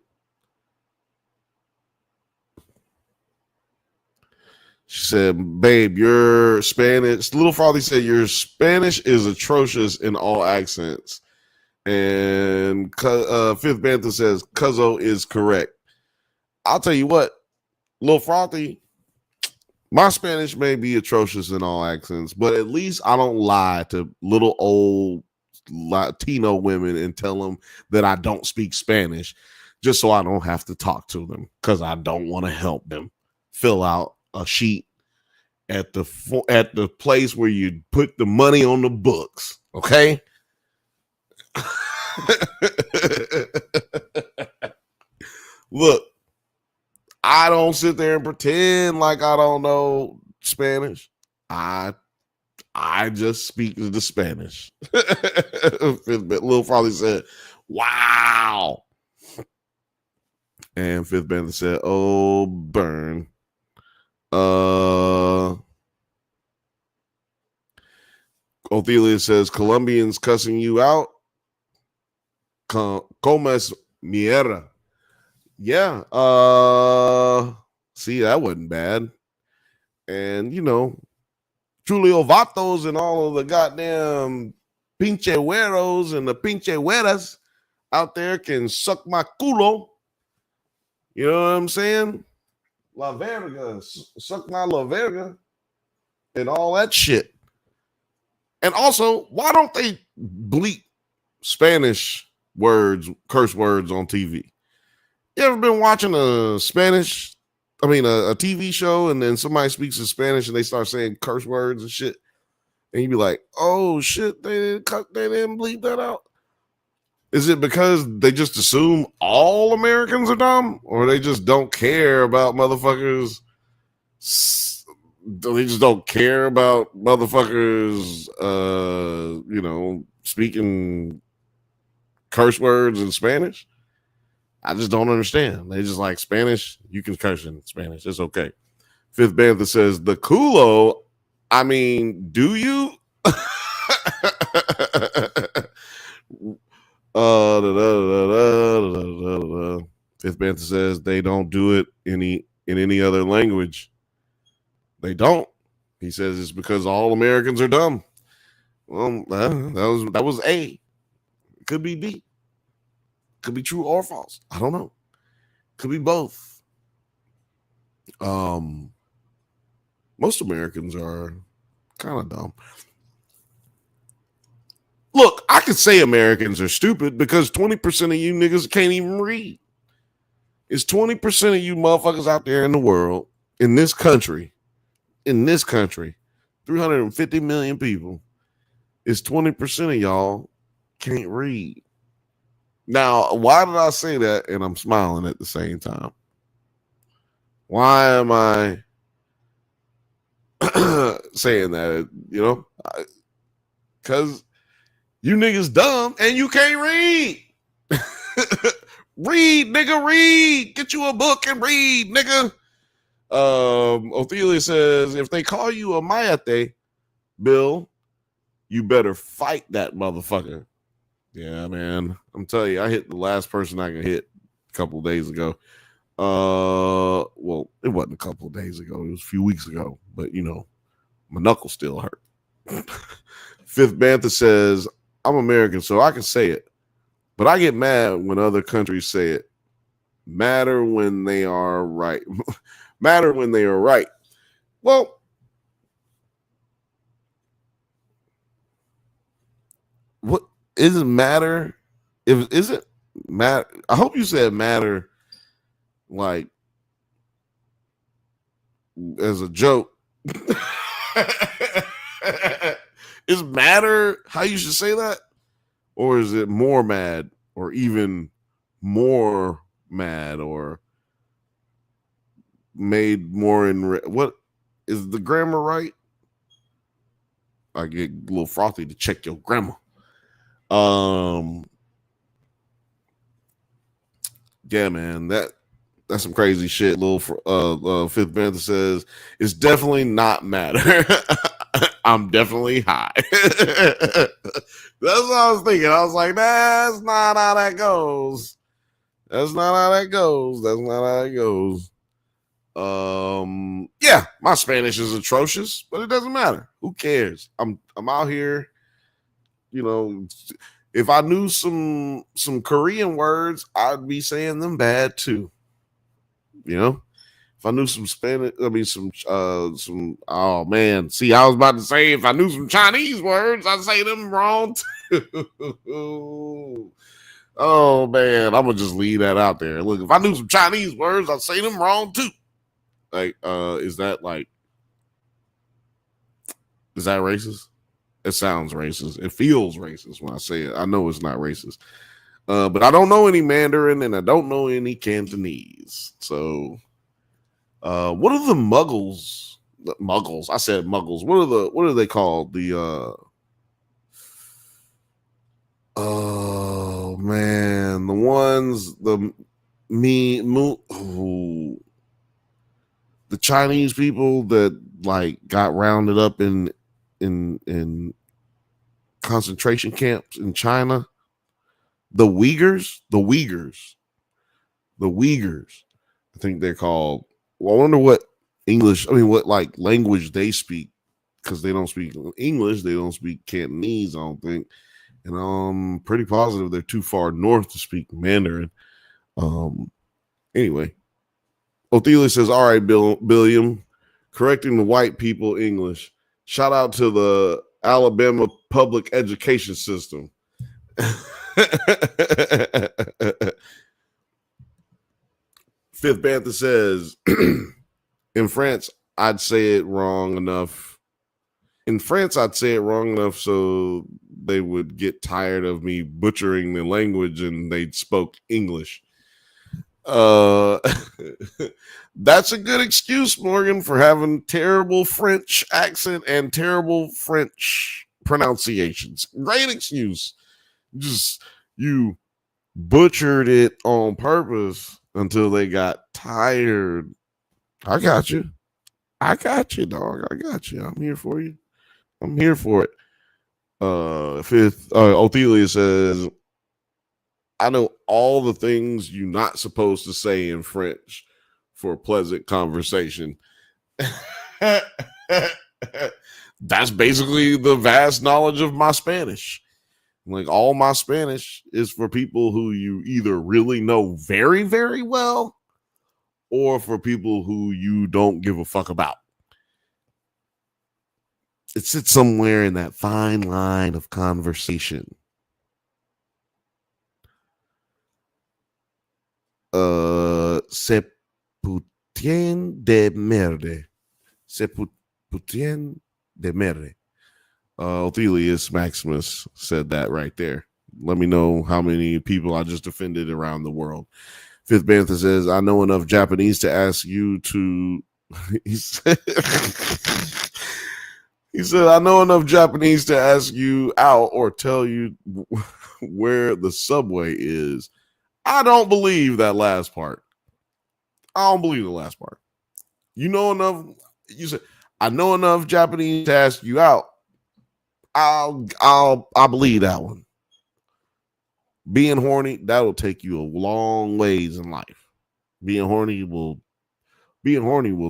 She said, babe, your Spanish, Little Frothy said, your Spanish is atrocious in all accents. And Fifth Bantha says, Cuzzo is correct. I'll tell you what, Little Frothy, my Spanish may be atrocious in all accents, but at least I don't lie to little old Latino women and tell them that I don't speak Spanish just so I don't have to talk to them because I don't want to help them fill out a sheet at the place where you put the money on the books. Okay. Look, I don't sit there and pretend like I don't know Spanish. I just speak the Spanish. Little Frothy said, wow. And Fifth Bantha said, oh, burn. Ophelia says, Colombians cussing you out. Comes mierda. Yeah. See, that wasn't bad. And, you know, Julio Vatos and all of the goddamn pinche güeros and the pinche güeras out there can suck my culo. You know what I'm saying? La verga, suck my la verga, and all that shit. And also, why don't they bleep Spanish words, curse words on TV? You ever been watching a TV show, and then somebody speaks in Spanish and they start saying curse words and shit, and you be like, oh shit, they didn't bleep that out? Is it because they just assume all Americans are dumb, or they just don't care about motherfuckers? They just don't care about motherfuckers, speaking curse words in Spanish? I just don't understand. They just like Spanish. You can curse in Spanish. It's okay. Fifth Bantha says, the culo, I mean, do you? Fifth Bantha says they don't do it in any other language. They don't. He says it's because all Americans are dumb. Well, that was A. It could be B. Could be true or false. I don't know. Could be both. Most Americans are kind of dumb. Look, I could say Americans are stupid because 20% of you niggas can't even read. It's 20% of you motherfuckers out there in the world, in this country, 350 million people, it's 20% of y'all can't read. Now, why did I say that? And I'm smiling at the same time. Why am I saying that? You know, because you niggas dumb and you can't read. Read, nigga, read. Get you a book and read, nigga. Ophelia says, if they call you a mayate, Bill, you better fight that motherfucker. Yeah, man. I'm telling you, I hit the last person I could hit a couple of days ago. Well, it wasn't a couple of days ago. It was a few weeks ago. But, you know, my knuckle still hurt. Fifth Bantha says, I'm American, so I can say it. But I get mad when other countries say it. Matter when they are right. Matter when they are right. Well, what is it matter? Is it matter? I hope you said matter like as a joke. Is matter how you should say that? Or is it more mad or even more mad or made more in what is the grammar right? I get a little frothy to check your grammar. Yeah, man, that's some crazy shit. Little Fifth Bantha says it's definitely not matter. I'm definitely high. That's what I was thinking. I was like, that's not how that goes. That's not how that goes. That's not how it goes. Yeah, my Spanish is atrocious, but it doesn't matter. Who cares? I'm out here, you know. If I knew some Korean words, I'd be saying them bad too. You know, if I knew some Spanish, I mean some. Oh man, see, I was about to say if I knew some Chinese words, I'd say them wrong too. Oh man, I'm gonna just leave that out there. Look, if I knew some Chinese words, I'd say them wrong too. Like, is that racist? It sounds racist. It feels racist when I say it. I know it's not racist. But I don't know any Mandarin and I don't know any Cantonese. So what are the Muggles? Muggles. I said Muggles. What are they called? Oh man, the ones the Chinese people that like got rounded up in concentration camps in China. The Uyghurs. I think they're called. Well, I wonder what what like language they speak, because they don't speak English. They don't speak Cantonese, I don't think. And I'm pretty positive they're too far north to speak Mandarin. Anyway, Othelia says, all right, Billiam, correcting the white people English. Shout out to the Alabama public education system. Fifth Bantha says, in France, I'd say it wrong enough. In France, I'd say it wrong enough so they would get tired of me butchering the language and they'd spoke English. That's a good excuse, Morgan, for having terrible French accent and terrible French pronunciations. Great excuse. Just you butchered it on purpose until they got tired. I got you, dog. I got you. I'm here for you. I'm here for it. Fifth, Othelia says, I know all the things you're not supposed to say in French for a pleasant conversation. That's basically the vast knowledge of my Spanish. Like, all my Spanish is for people who you either really know very, very well or for people who you don't give a fuck about. It sits somewhere in that fine line of conversation. Se putien de merde. Se putien de merde. Othelius Maximus said that right there. Let me know how many people I just offended around the world. Fifth Bantha says, I know enough Japanese to ask you to... he said, I know enough Japanese to ask you out or tell you where the subway is. I don't believe that last part. I don't believe the last part. You know enough. You said, I know enough Japanese to ask you out. I'll believe that one. Being horny, that'll take you a long ways in life. Being horny will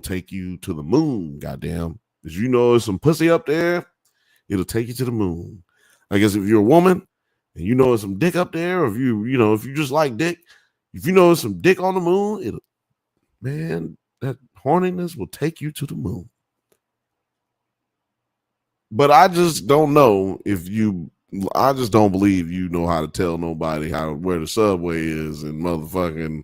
take you to the moon, goddamn. If you know there's some pussy up there, it'll take you to the moon. I guess if you're a woman and you know there's some dick up there, or if you just like dick, if you know there's some dick on the moon, that horniness will take you to the moon. But I just don't know I just don't believe you know how to tell nobody where the subway is in motherfucking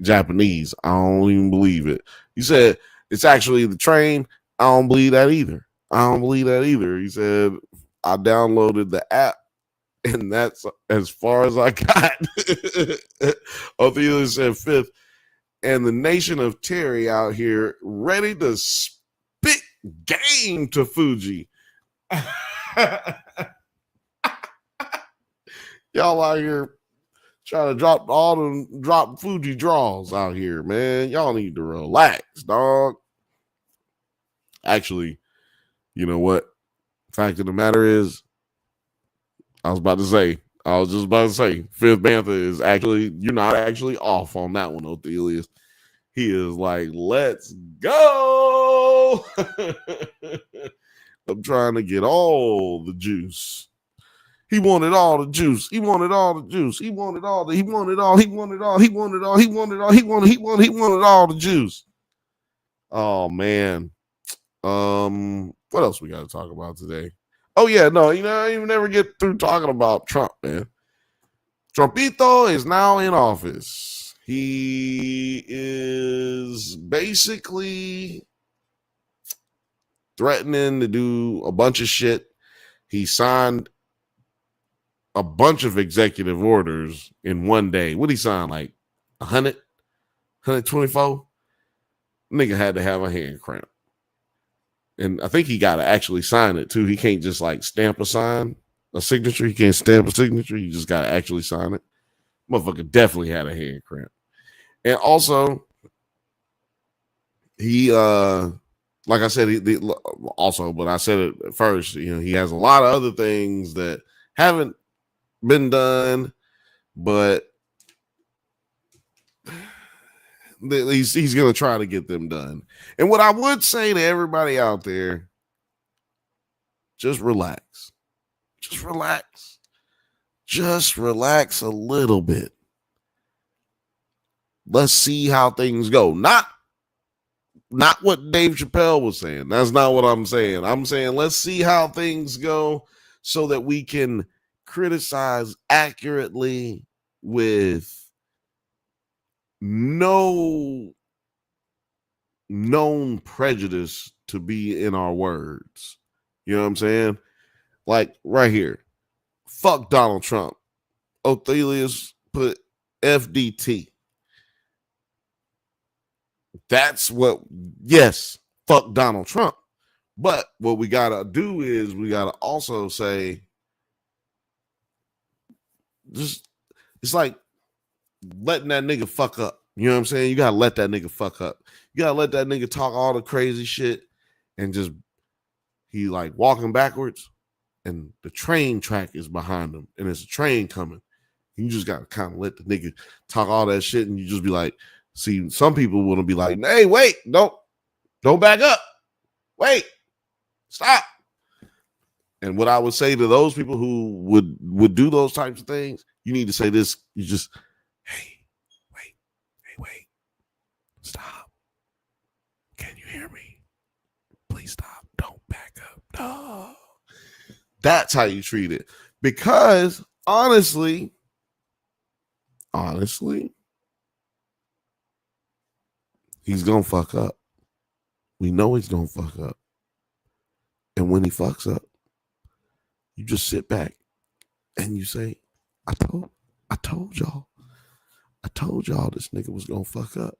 Japanese. I don't even believe it. You said it's actually the train. I don't believe that either. He said, I downloaded the app and that's as far as I got. Othelia said fifth, and the nation of Terry out here ready to spit game to Fuji. Y'all out here trying to drop Fuji draws out here, man. Y'all need to relax, dog. Actually, you know what? Fact of the matter is, I was just about to say, Fifth Bantha is actually, you're not actually off on that one, Othelius. He is like, let's go. I'm trying to get all the juice. He wanted all the juice. He wanted all the juice. He wanted all the, he wanted all, he wanted all, he wanted all, he wanted all, he wanted all the juice. Oh man. What else we got to talk about today? Oh yeah, no, I even never get through talking about Trump, man. Trumpito is now in office. He is basically threatening to do a bunch of shit. He signed a bunch of executive orders in one day. What did he sign? Like 100, 124? Nigga had to have a hand cramp. And I think he got to actually sign it too. He can't just like stamp a signature. He can't stamp a signature. You just got to actually sign it. Motherfucker definitely had a hand cramp. And also, he, like I said, but I said it at first, he has a lot of other things that haven't been done, but he's going to try to get them done. And what I would say to everybody out there, just relax. Just relax. Just relax a little bit. Let's see how things go. Not what Dave Chappelle was saying. That's not what I'm saying. I'm saying let's see how things go so that we can criticize accurately with no known prejudice to be in our words. You know what I'm saying? Like right here. Fuck Donald Trump. Othelius put FDT. That's what, yes, fuck Donald Trump. But what we got to do is we got to also say, just, it's like letting that nigga fuck up. You know what I'm saying? You got to let that nigga fuck up. You got to let that nigga talk all the crazy shit and just, he like walking backwards and the train track is behind him and it's a train coming. You just got to kind of let the nigga talk all that shit and you just be like, see, some people want to be like, hey, wait, don't back up. Wait, stop. And what I would say to those people who would do those types of things, you need to say this. You just, hey, wait, stop. Can you hear me? Please stop. Don't back up. No. That's how you treat it. Because honestly, he's going to fuck up. We know he's going to fuck up. And when he fucks up, you just sit back and you say, I told y'all this nigga was going to fuck up.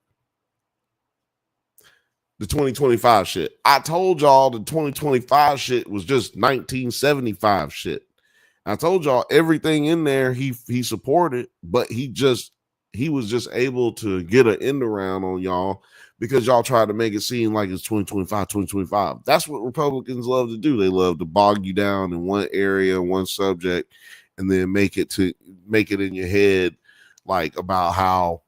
The 2025 shit. I told y'all the 2025 shit was just 1975 shit. I told y'all everything in there he supported, but he was just able to get an end around on y'all because y'all tried to make it seem like it's 2025. That's what Republicans love to do. They love to bog you down in one area, one subject, and then make it in your head about how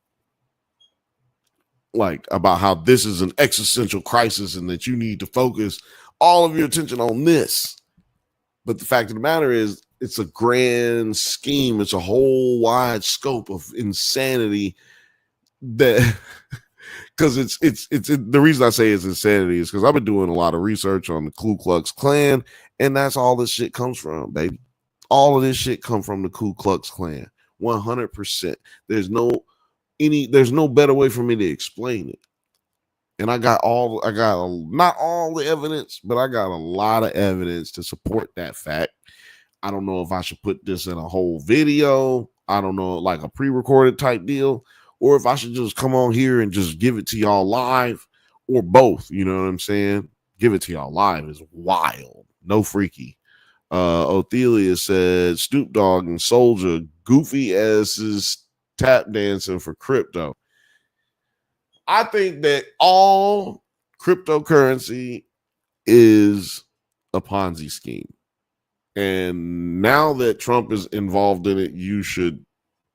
this is an existential crisis and that you need to focus all of your attention on this. But the fact of the matter is, it's a grand scheme. It's a whole wide scope of insanity that, because it's the reason I say it's insanity is because I've been doing a lot of research on the Ku Klux Klan, and that's all this shit comes from, baby. All of this shit come from the Ku Klux Klan, 100%. There's no better way for me to explain it. And I got not all the evidence, but I got a lot of evidence to support that fact. I don't know if I should put this in a whole video. I don't know, like a pre-recorded type deal, or if I should just come on here and just give it to y'all live, or both. You know what I'm saying? Give it to y'all live is wild. No freaky. Othelia said Snoop Dogg and Soldier goofy asses tap dancing for crypto. I think that all cryptocurrency is a Ponzi scheme. And now that Trump is involved in it, you should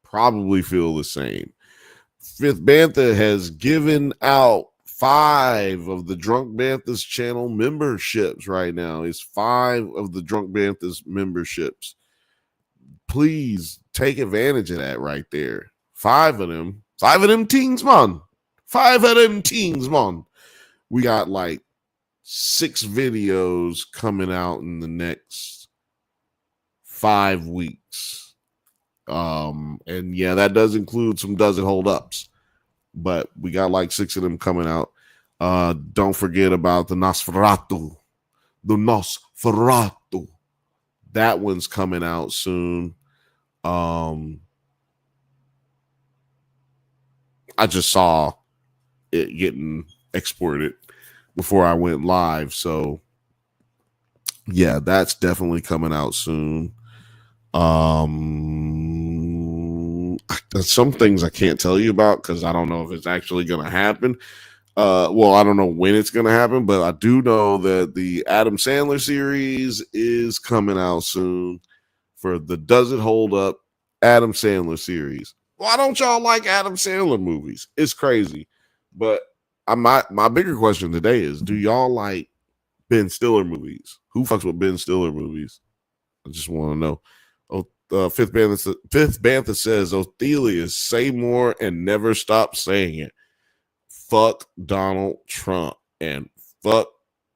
probably feel the same. Fifth Bantha has given out 5 of the Drunk Banthas channel memberships right now. It's 5 of the Drunk Banthas memberships. Please take advantage of that right there. 5 of them. 5 of them teens, man. 5 of them teens, man. We got like 6 videos coming out in the next 5 weeks. And yeah, that does include some Does It Hold Ups, but we got like 6 of them coming out. Don't forget about the Nosferatu. That one's coming out soon. I just saw it getting exported before I went live, so yeah, that's definitely coming out soon. Some things I can't tell you about because I don't know if it's actually going to happen. Well, I don't know when it's going to happen, but I do know that the Adam Sandler series is coming out soon for the Does It Hold Up Adam Sandler series. Why don't y'all like Adam Sandler movies? It's crazy. But my bigger question today is, do y'all like Ben Stiller movies? Who fucks with Ben Stiller movies? I just want to know. Fifth Bantha says, Othelia, say more and never stop saying it. Fuck Donald Trump and fuck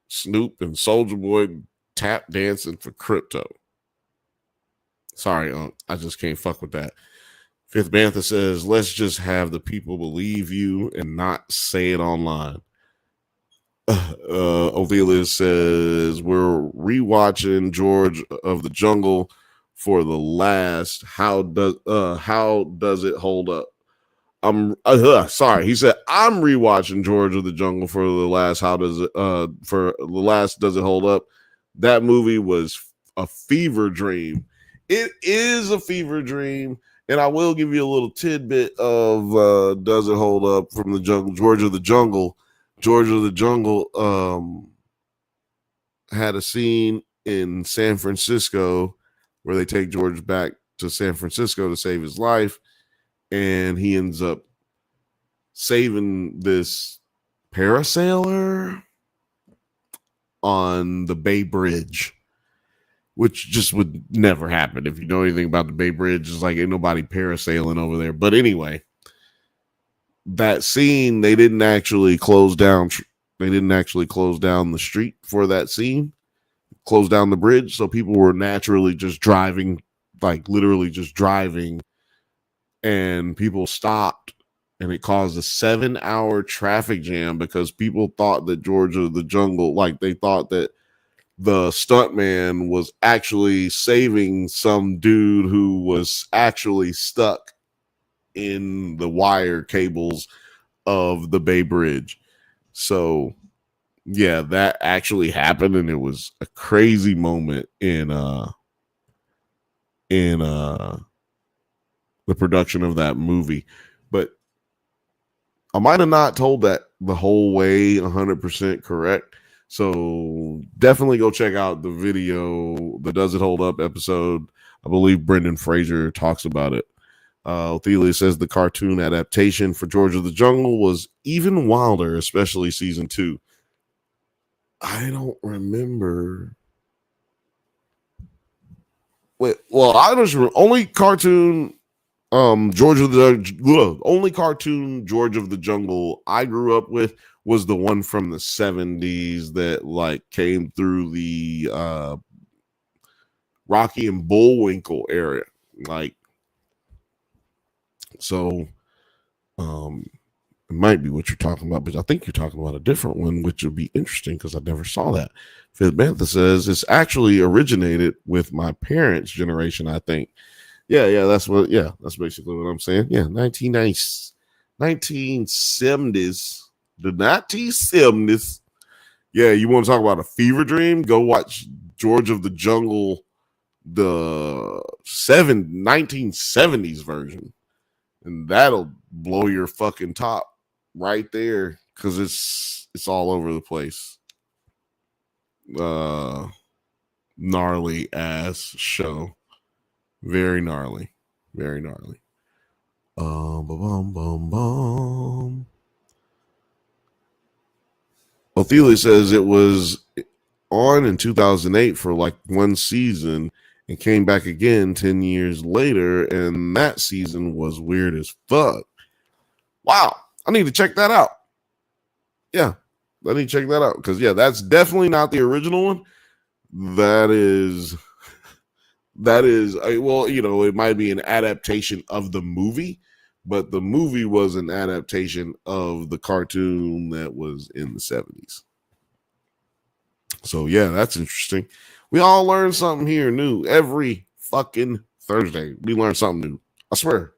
Snoop and Soulja Boy tap dancing for crypto. Sorry, I just can't fuck with that. Fifth Bantha says, let's just have the people believe you and not say it online. Othelia says, we're rewatching George of the Jungle for the last. How does it hold up? Sorry, he said I'm rewatching George of the Jungle for the last. Does it hold up? That movie was a fever dream. It is a fever dream, and I will give you a little tidbit of Does It Hold Up from the Jungle. George of the Jungle had a scene in San Francisco where they take George back to San Francisco to save his life, and he ends up saving this parasailer on the Bay Bridge, which just would never happen. If you know anything about the Bay Bridge, it's like ain't nobody parasailing over there. But anyway, that scene, they didn't actually close down the street for that scene, close down the bridge. So people were naturally just driving, like literally just driving, and people stopped, and it caused a 7-hour traffic jam because people thought that George of the Jungle, like they thought that the stuntman was actually saving some dude who was actually stuck in the wire cables of the Bay Bridge. So yeah, that actually happened, and it was a crazy moment in the production of that movie. But I might have not told that the whole way 100% correct. So definitely go check out the video, the Does It Hold Up episode. I believe Brendan Fraser talks about it. Othelia says the cartoon adaptation for George of the Jungle was even wilder, especially season 2. I don't remember. Wait, well, I don't remember. Only cartoon George of the Jungle I grew up with was the one from the 70s that like came through the Rocky and Bullwinkle area. Like, so it might be what you're talking about, but I think you're talking about a different one, which would be interesting because I never saw that. Fifth Bantha says it's actually originated with my parents' generation, I think. Yeah, that's basically what I'm saying. Yeah, 1970s, the 1970s. Yeah, you want to talk about a fever dream? Go watch George of the Jungle, the 1970s version, and that'll blow your fucking top right there because it's all over the place. Gnarly ass show. Very gnarly. Very gnarly. Ophelia says it was on in 2008 for like one season and came back again 10 years later, and that season was weird as fuck. Wow, I need to check that out. Yeah, I need to check that out because, yeah, that's definitely not the original one. That is, well, you know, it might be an adaptation of the movie, but the movie was an adaptation of the cartoon that was in the 70s. So, yeah, that's interesting. We all learn something here new every fucking Thursday. We learn something new. I swear.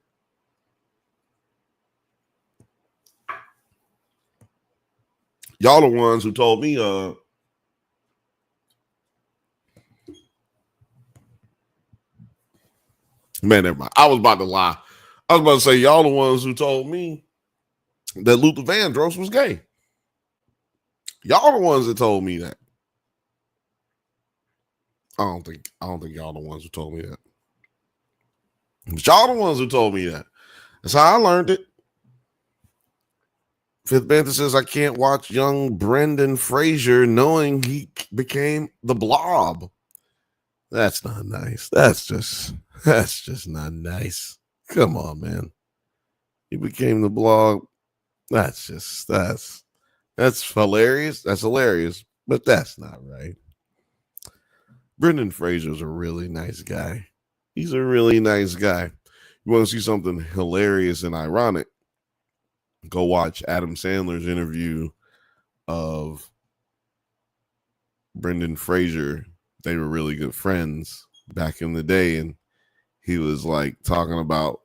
Y'all the ones who told me, man, never mind. I was about to lie. I was about to say, y'all the ones who told me that Luther Vandross was gay. Y'all the ones that told me that. I don't think y'all the ones who told me that. But y'all the ones who told me that. That's how I learned it. Fifth Bantha says, I can't watch young Brendan Fraser knowing he became the Blob. That's not nice. That's just not nice. Come on, man. He became the Blob. That's hilarious. That's hilarious, but that's not right. Brendan Fraser's a really nice guy. He's a really nice guy. You want to see something hilarious and ironic? Go watch Adam Sandler's interview of Brendan Fraser. They were really good friends back in the day, and he was like talking about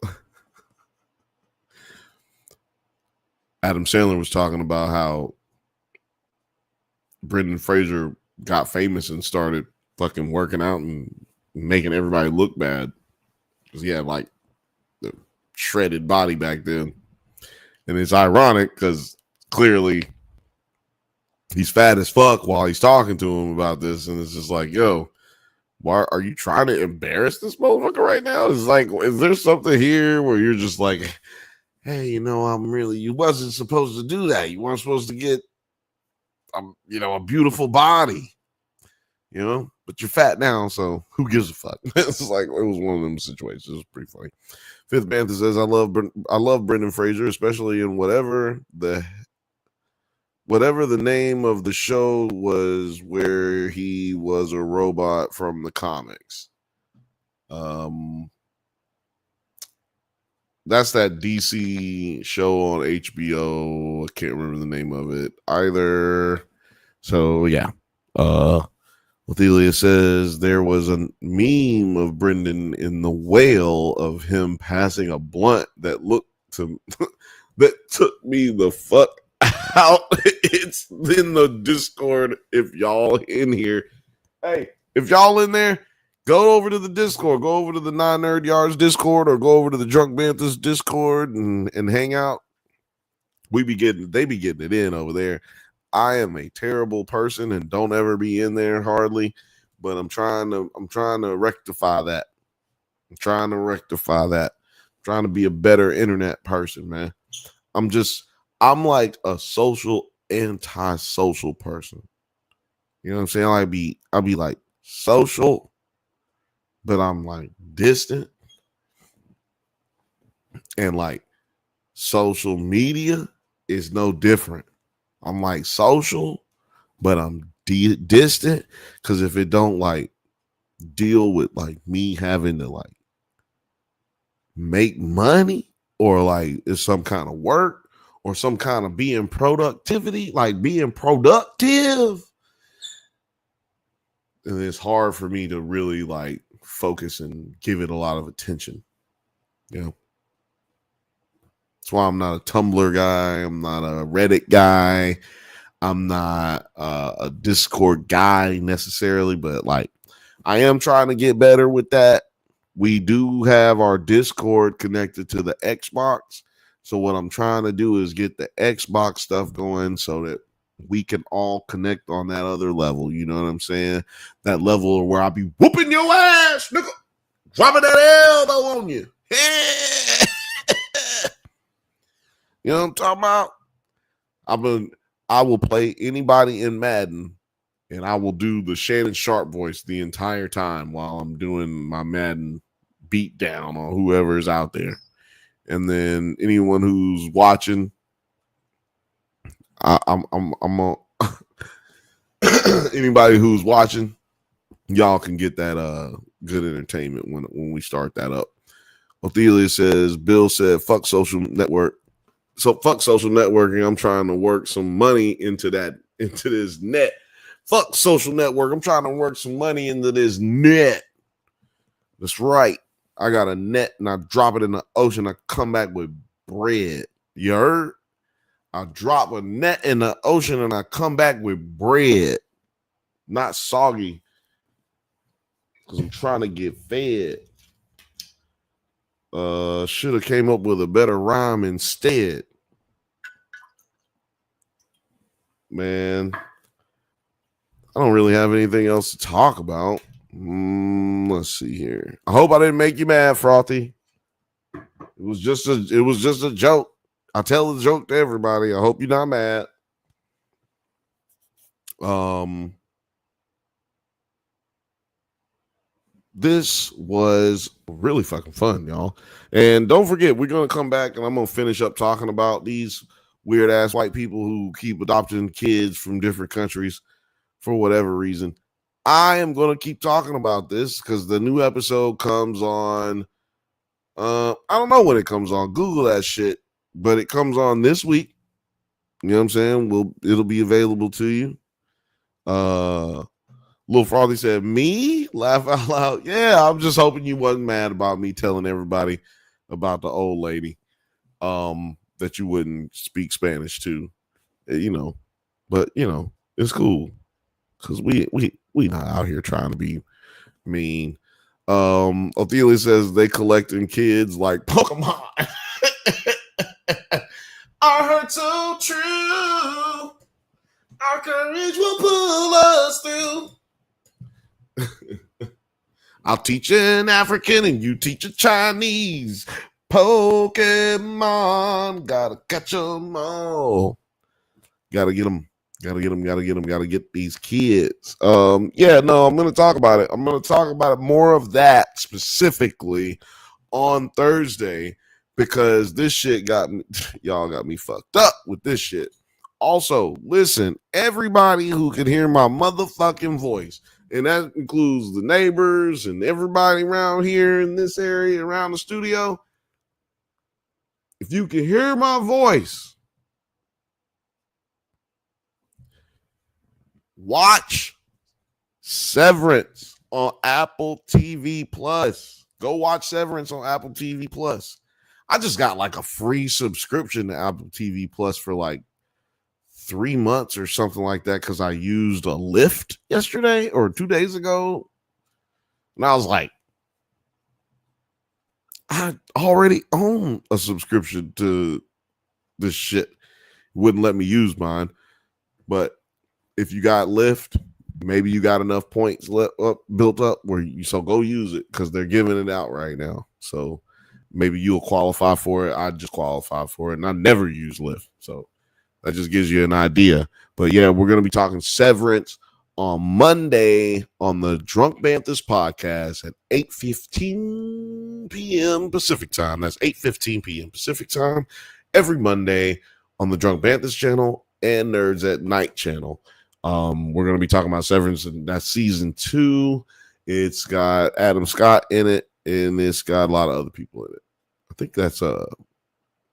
Adam Sandler was talking about how Brendan Fraser got famous and started fucking working out and making everybody look bad because he had like the shredded body back then. And it's ironic because clearly he's fat as fuck while he's talking to him about this. And it's just like, yo, why are you trying to embarrass this motherfucker right now? It's like, is there something here where you're just like, hey, you know, you wasn't supposed to do that. You weren't supposed to get, a beautiful body, but you're fat now. So who gives a fuck? It's like, it was one of them situations. It was pretty funny. Fifth Bantha says, I love Brendan Fraser, especially in whatever the name of the show was where he was a robot from the comics. That's that DC show on HBO. I can't remember the name of it either. So yeah. Ophelia says there was a meme of Brendan in the whale of him passing a blunt that that took me the fuck out. It's in the Discord. If y'all in here, hey, if y'all in there, go over to the Discord. Go over to the 9 Nerd Yards Discord, or go over to the Drunk Banthas Discord and hang out. They be getting it in over there. I am a terrible person and don't ever be in there hardly, but I'm trying to rectify that. I'm trying to be a better internet person, man. I'm like a antisocial person. You know what I'm saying? I'll be like social, but I'm like distant. And like social media is no different. I'm like social, but I'm distant because if it don't like deal with like me having to like make money or like it's some kind of work or some kind of being productive, and it's hard for me to really like focus and give it a lot of attention. That's why I'm not a Tumblr guy. I'm not a Reddit guy. I'm not a Discord guy necessarily, but like I am trying to get better with that. We do have our Discord connected to the Xbox. So what I'm trying to do is get the Xbox stuff going so that we can all connect on that other level. You know what I'm saying? That level where I'll be whooping your ass, nigga. Dropping that elbow on you. You know what I'm talking about? I will play anybody in Madden, and I will do the Shannon Sharp voice the entire time while I'm doing my Madden beat down on whoever is out there. And then anyone who's watching, I'm anybody who's watching, y'all can get that good entertainment when we start that up. Ophelia says, Bill said, fuck social network. So fuck social networking. I'm trying to work some money into this net. Fuck social network. I'm trying to work some money into this net. That's right. I got a net and I drop it in the ocean. I come back with bread. You heard? I drop a net in the ocean and I come back with bread. Not soggy. Because I'm trying to get fed. Should have came up with a better rhyme instead. Man, I don't really have anything else to talk about. Let's see here. I hope I didn't make you mad, Frothy. It was just a joke. I tell the joke to everybody. I hope you're not mad. This was really fucking fun, y'all. And don't forget, we're gonna come back and I'm gonna finish up talking about these weird ass white people who keep adopting kids from different countries for whatever reason. I am going to keep talking about this because the new episode comes on. I don't know when it comes on. Google that shit, but it comes on this week. You know what I'm saying? It'll be available to you. Lil Frothy said, me? Laugh out loud. Yeah, I'm just hoping you wasn't mad about me telling everybody about the old lady that you wouldn't speak Spanish to. You know, but, you know, it's cool because we not out here trying to be mean. Ophelia says they collecting kids like Pokemon. I heard so true. Our courage will pull us through. I'll teach an African and you teach a Chinese. Pokemon, gotta catch them all. Gotta get them. Gotta get these kids. Yeah, no, I'm gonna talk about it. I'm gonna talk about it, more of that specifically on Thursday, because this shit y'all got me fucked up with this shit. Also, listen, everybody who can hear my motherfucking voice, and that includes the neighbors and everybody around here in this area around the studio. If you can hear my voice, watch Severance on Apple TV Plus. Go watch Severance on Apple TV Plus. I just got like a free subscription to Apple TV Plus for like 3 months or something like that because I used a Lyft yesterday or 2 days ago. And I was like, I already own a subscription to this shit. Wouldn't let me use mine. But if you got Lyft, maybe you got enough points built up where so go use it because they're giving it out right now. So maybe you'll qualify for it. I just qualify for it, and I never use Lyft. So that just gives you an idea. But yeah, we're going to be talking Severance on Monday on the Drunk Banthas podcast at 8:15 p.m. Pacific time. That's 8:15 p.m. Pacific time every Monday on the Drunk Banthas channel and Nerds at Night channel. We're going to be talking about Severance, and that's season 2. It's got Adam Scott in it, and it's got a lot of other people in it. I think that's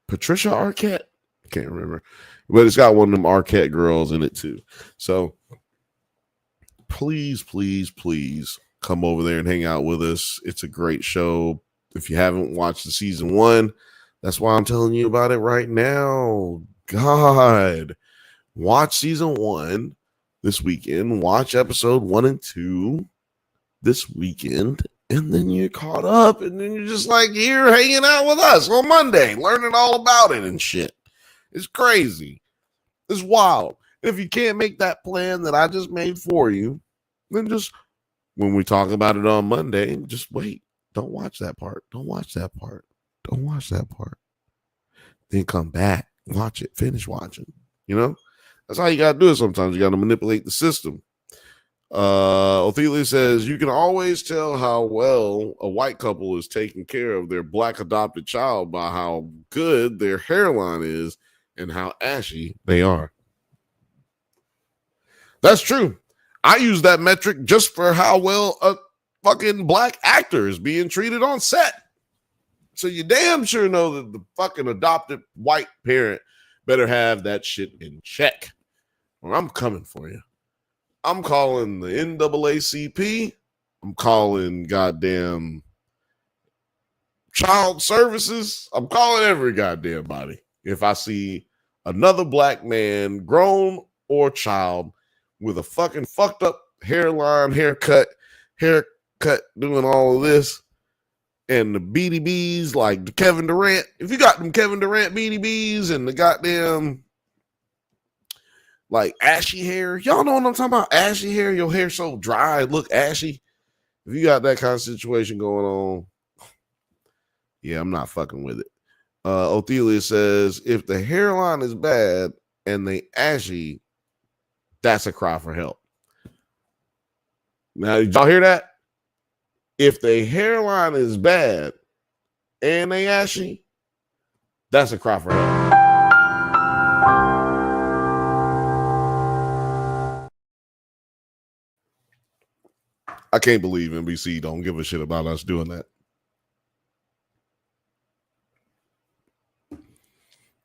Patricia Arquette. I can't remember, but it's got one of them Arquette girls in it too. So please come over there and hang out with us. It's a great show. If you haven't watched the season 1, that's why I'm telling you about it right now. God, watch season 1 this weekend. Watch episode 1 and 2 this weekend, and then you're caught up, and then you're just like here hanging out with us on Monday, learning all about it and shit. It's crazy. It's wild. If you can't make that plan that I just made for you, then just when we talk about it on Monday, just wait. Don't watch that part. Don't watch that part. Don't watch that part. Then come back, watch it, finish watching, you know? That's how you got to do it sometimes. You got to manipulate the system. Ophelia says, you can always tell how well a white couple is taking care of their black adopted child by how good their hairline is and how ashy they are. That's true. I use that metric just for how well a fucking black actor is being treated on set. So you damn sure know that the fucking adopted white parent better have that shit in check. Or I'm coming for you. I'm calling the NAACP. I'm calling goddamn child services. I'm calling every goddamn body if I see another black man, grown or child, with a fucking fucked up hairline, haircut, doing all of this, and the BDBs like the Kevin Durant. If you got them Kevin Durant BDBs and the goddamn like ashy hair, y'all know what I'm talking about? Ashy hair, your hair so dry, it look ashy. If you got that kind of situation going on, yeah, I'm not fucking with it. Ophelia says, if the hairline is bad and they ashy, that's a cry for help. Now, did y'all hear that? If the hairline is bad and they ashy, that's a cry for help. I can't believe NBC don't give a shit about us doing that.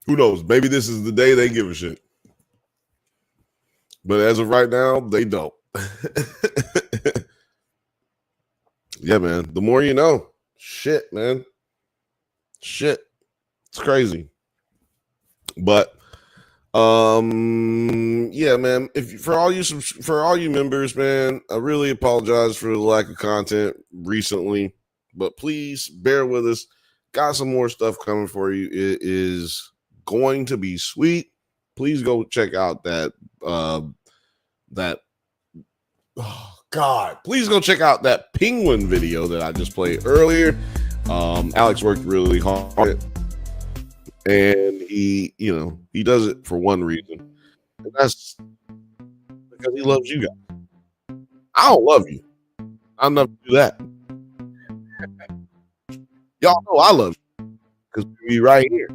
Who knows? Maybe this is the day they give a shit. But as of right now, they don't. Yeah, man. The more you know. Shit, man. Shit. It's crazy. But yeah, man. For all you members, man, I really apologize for the lack of content recently. But please bear with us. Got some more stuff coming for you. It is going to be sweet. Please go check out that please go check out that penguin video that I just played earlier. Alex worked really hard, and he does it for one reason, and that's because he loves you guys. I don't love you. I'll never do that. Y'all know I love you because we be right here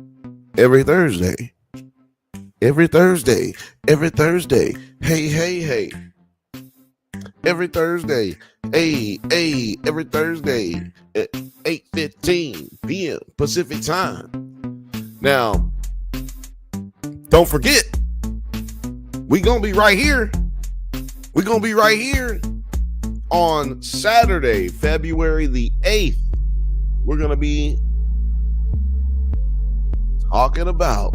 every Thursday. Every Thursday. Hey. Every Thursday. Every Thursday at 8:15 p.m. Pacific time. Now, don't forget, we're going to be right here. We're going to be right here on Saturday, February the 8th. We're going to be talking about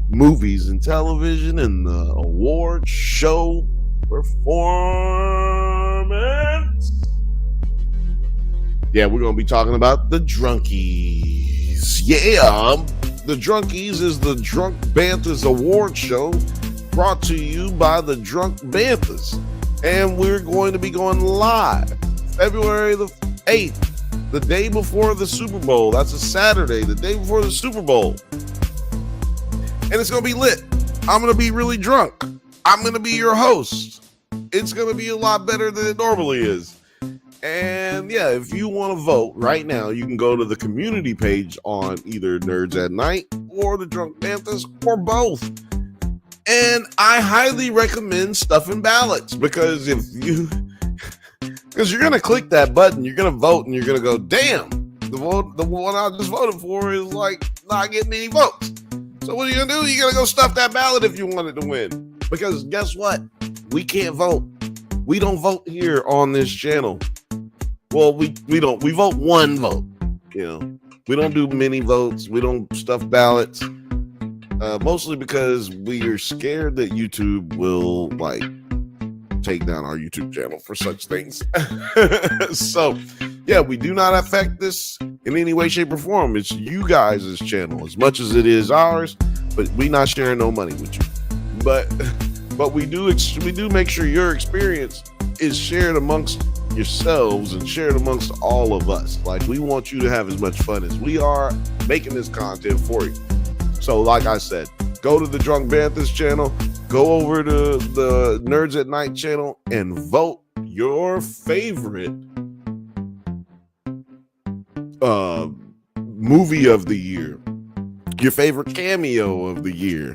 movies and television and the award show performance. Yeah, we're going to be talking about the Drunkies. Yeah, the Drunkies is the Drunk Banthas award show brought to you by the Drunk Banthas. And we're going to be going live February the 8th, the day before the Super Bowl. That's a Saturday, the day before the Super Bowl. And it's going to be lit. I'm going to be really drunk. I'm going to be your host. It's going to be a lot better than it normally is. And yeah, if you want to vote right now, you can go to the community page on either Nerds at Night or the Drunk Banthas or both. And I highly recommend stuffing ballots because you're going to click that button, you're going to vote, and you're going to go, damn, the one I just voted for is like not getting any votes. So what are you going to do? You're going to go stuff that ballot if you want it to win. Because guess what? We can't vote. We don't vote here on this channel. Well, we don't. We vote one vote. We don't do many votes. We don't stuff ballots. Mostly because we are scared that YouTube will take down our YouTube channel for such things. So, yeah, we do not affect this in any way, shape, or form. It's you guys' channel as much as it is ours, but we not sharing no money with you. But we do make sure your experience is shared amongst yourselves and shared amongst all of us. We want you to have as much fun as we are making this content for you. So, like I said, go to the Drunk Banthas channel, go over to the Nerds at Night channel and vote your favorite movie of the year, your favorite cameo of the year.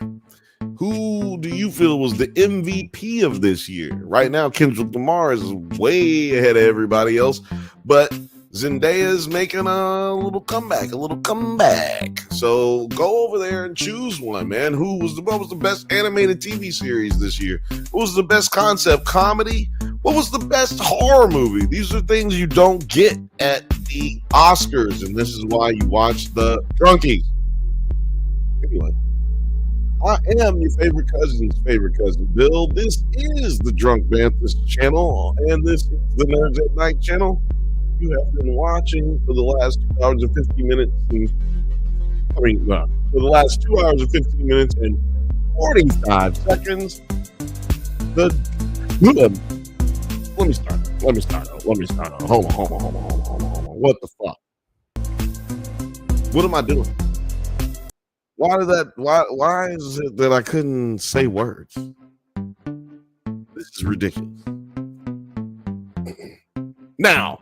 Who do you feel was the MVP of this year? Right now, Kendrick Lamar is way ahead of everybody else, but Zendaya is making a little comeback. So go over there and choose one, man. What was the best animated TV series this year? What was the best concept comedy? What was the best horror movie? These are things you don't get at the Oscars, and this is why you watch the Drunkies. Anyway, I am your favorite cousin's favorite cousin, Bill. This is the Drunk Bantha channel, and this is the Nerds at Night channel. You have been watching for the last 2 hours and 50 minutes. For the last 2 hours and 15 minutes and 45 seconds. Let me start. Hold on. What the fuck? What am I doing? Why is it that I couldn't say words? This is ridiculous. Now,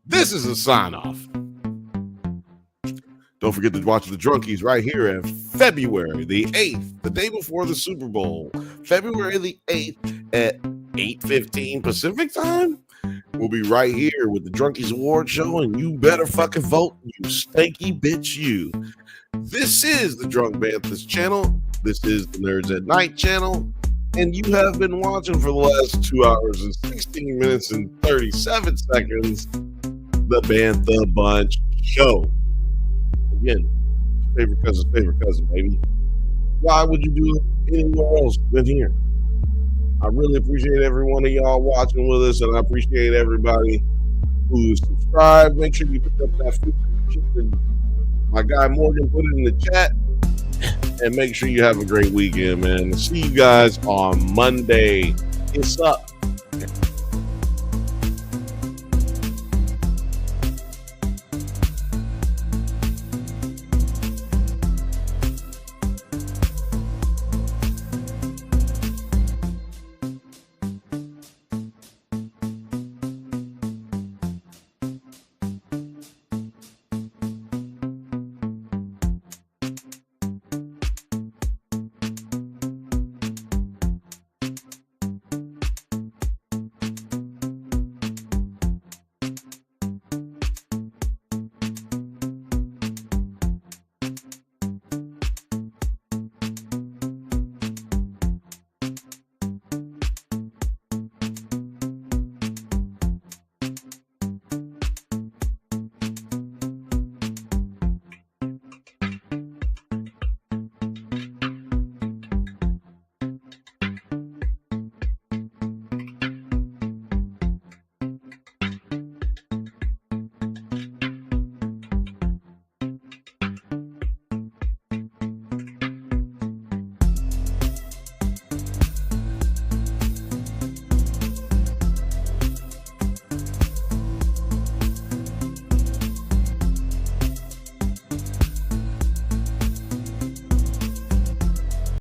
this is a sign off. Don't forget to watch the Drunkies right here at February the 8th, the day before the Super Bowl. February the 8th at 8:15 Pacific time. We'll be right here with the Drunkies Award Show, and you better fucking vote, you stanky bitch, you. This is the Drunk Bantha's channel. This is the Nerds at Night channel. And you have been watching for the last 2 hours and 16 minutes and 37 seconds, the Bantha Bunch Show. Again, favorite cousin, baby. Why would you do it anywhere else than here? I really appreciate every one of y'all watching with us, and I appreciate everybody who's subscribed. Make sure you pick up that food. My guy Morgan put it in the chat. And make sure you have a great weekend, man. See you guys on Monday. It's up.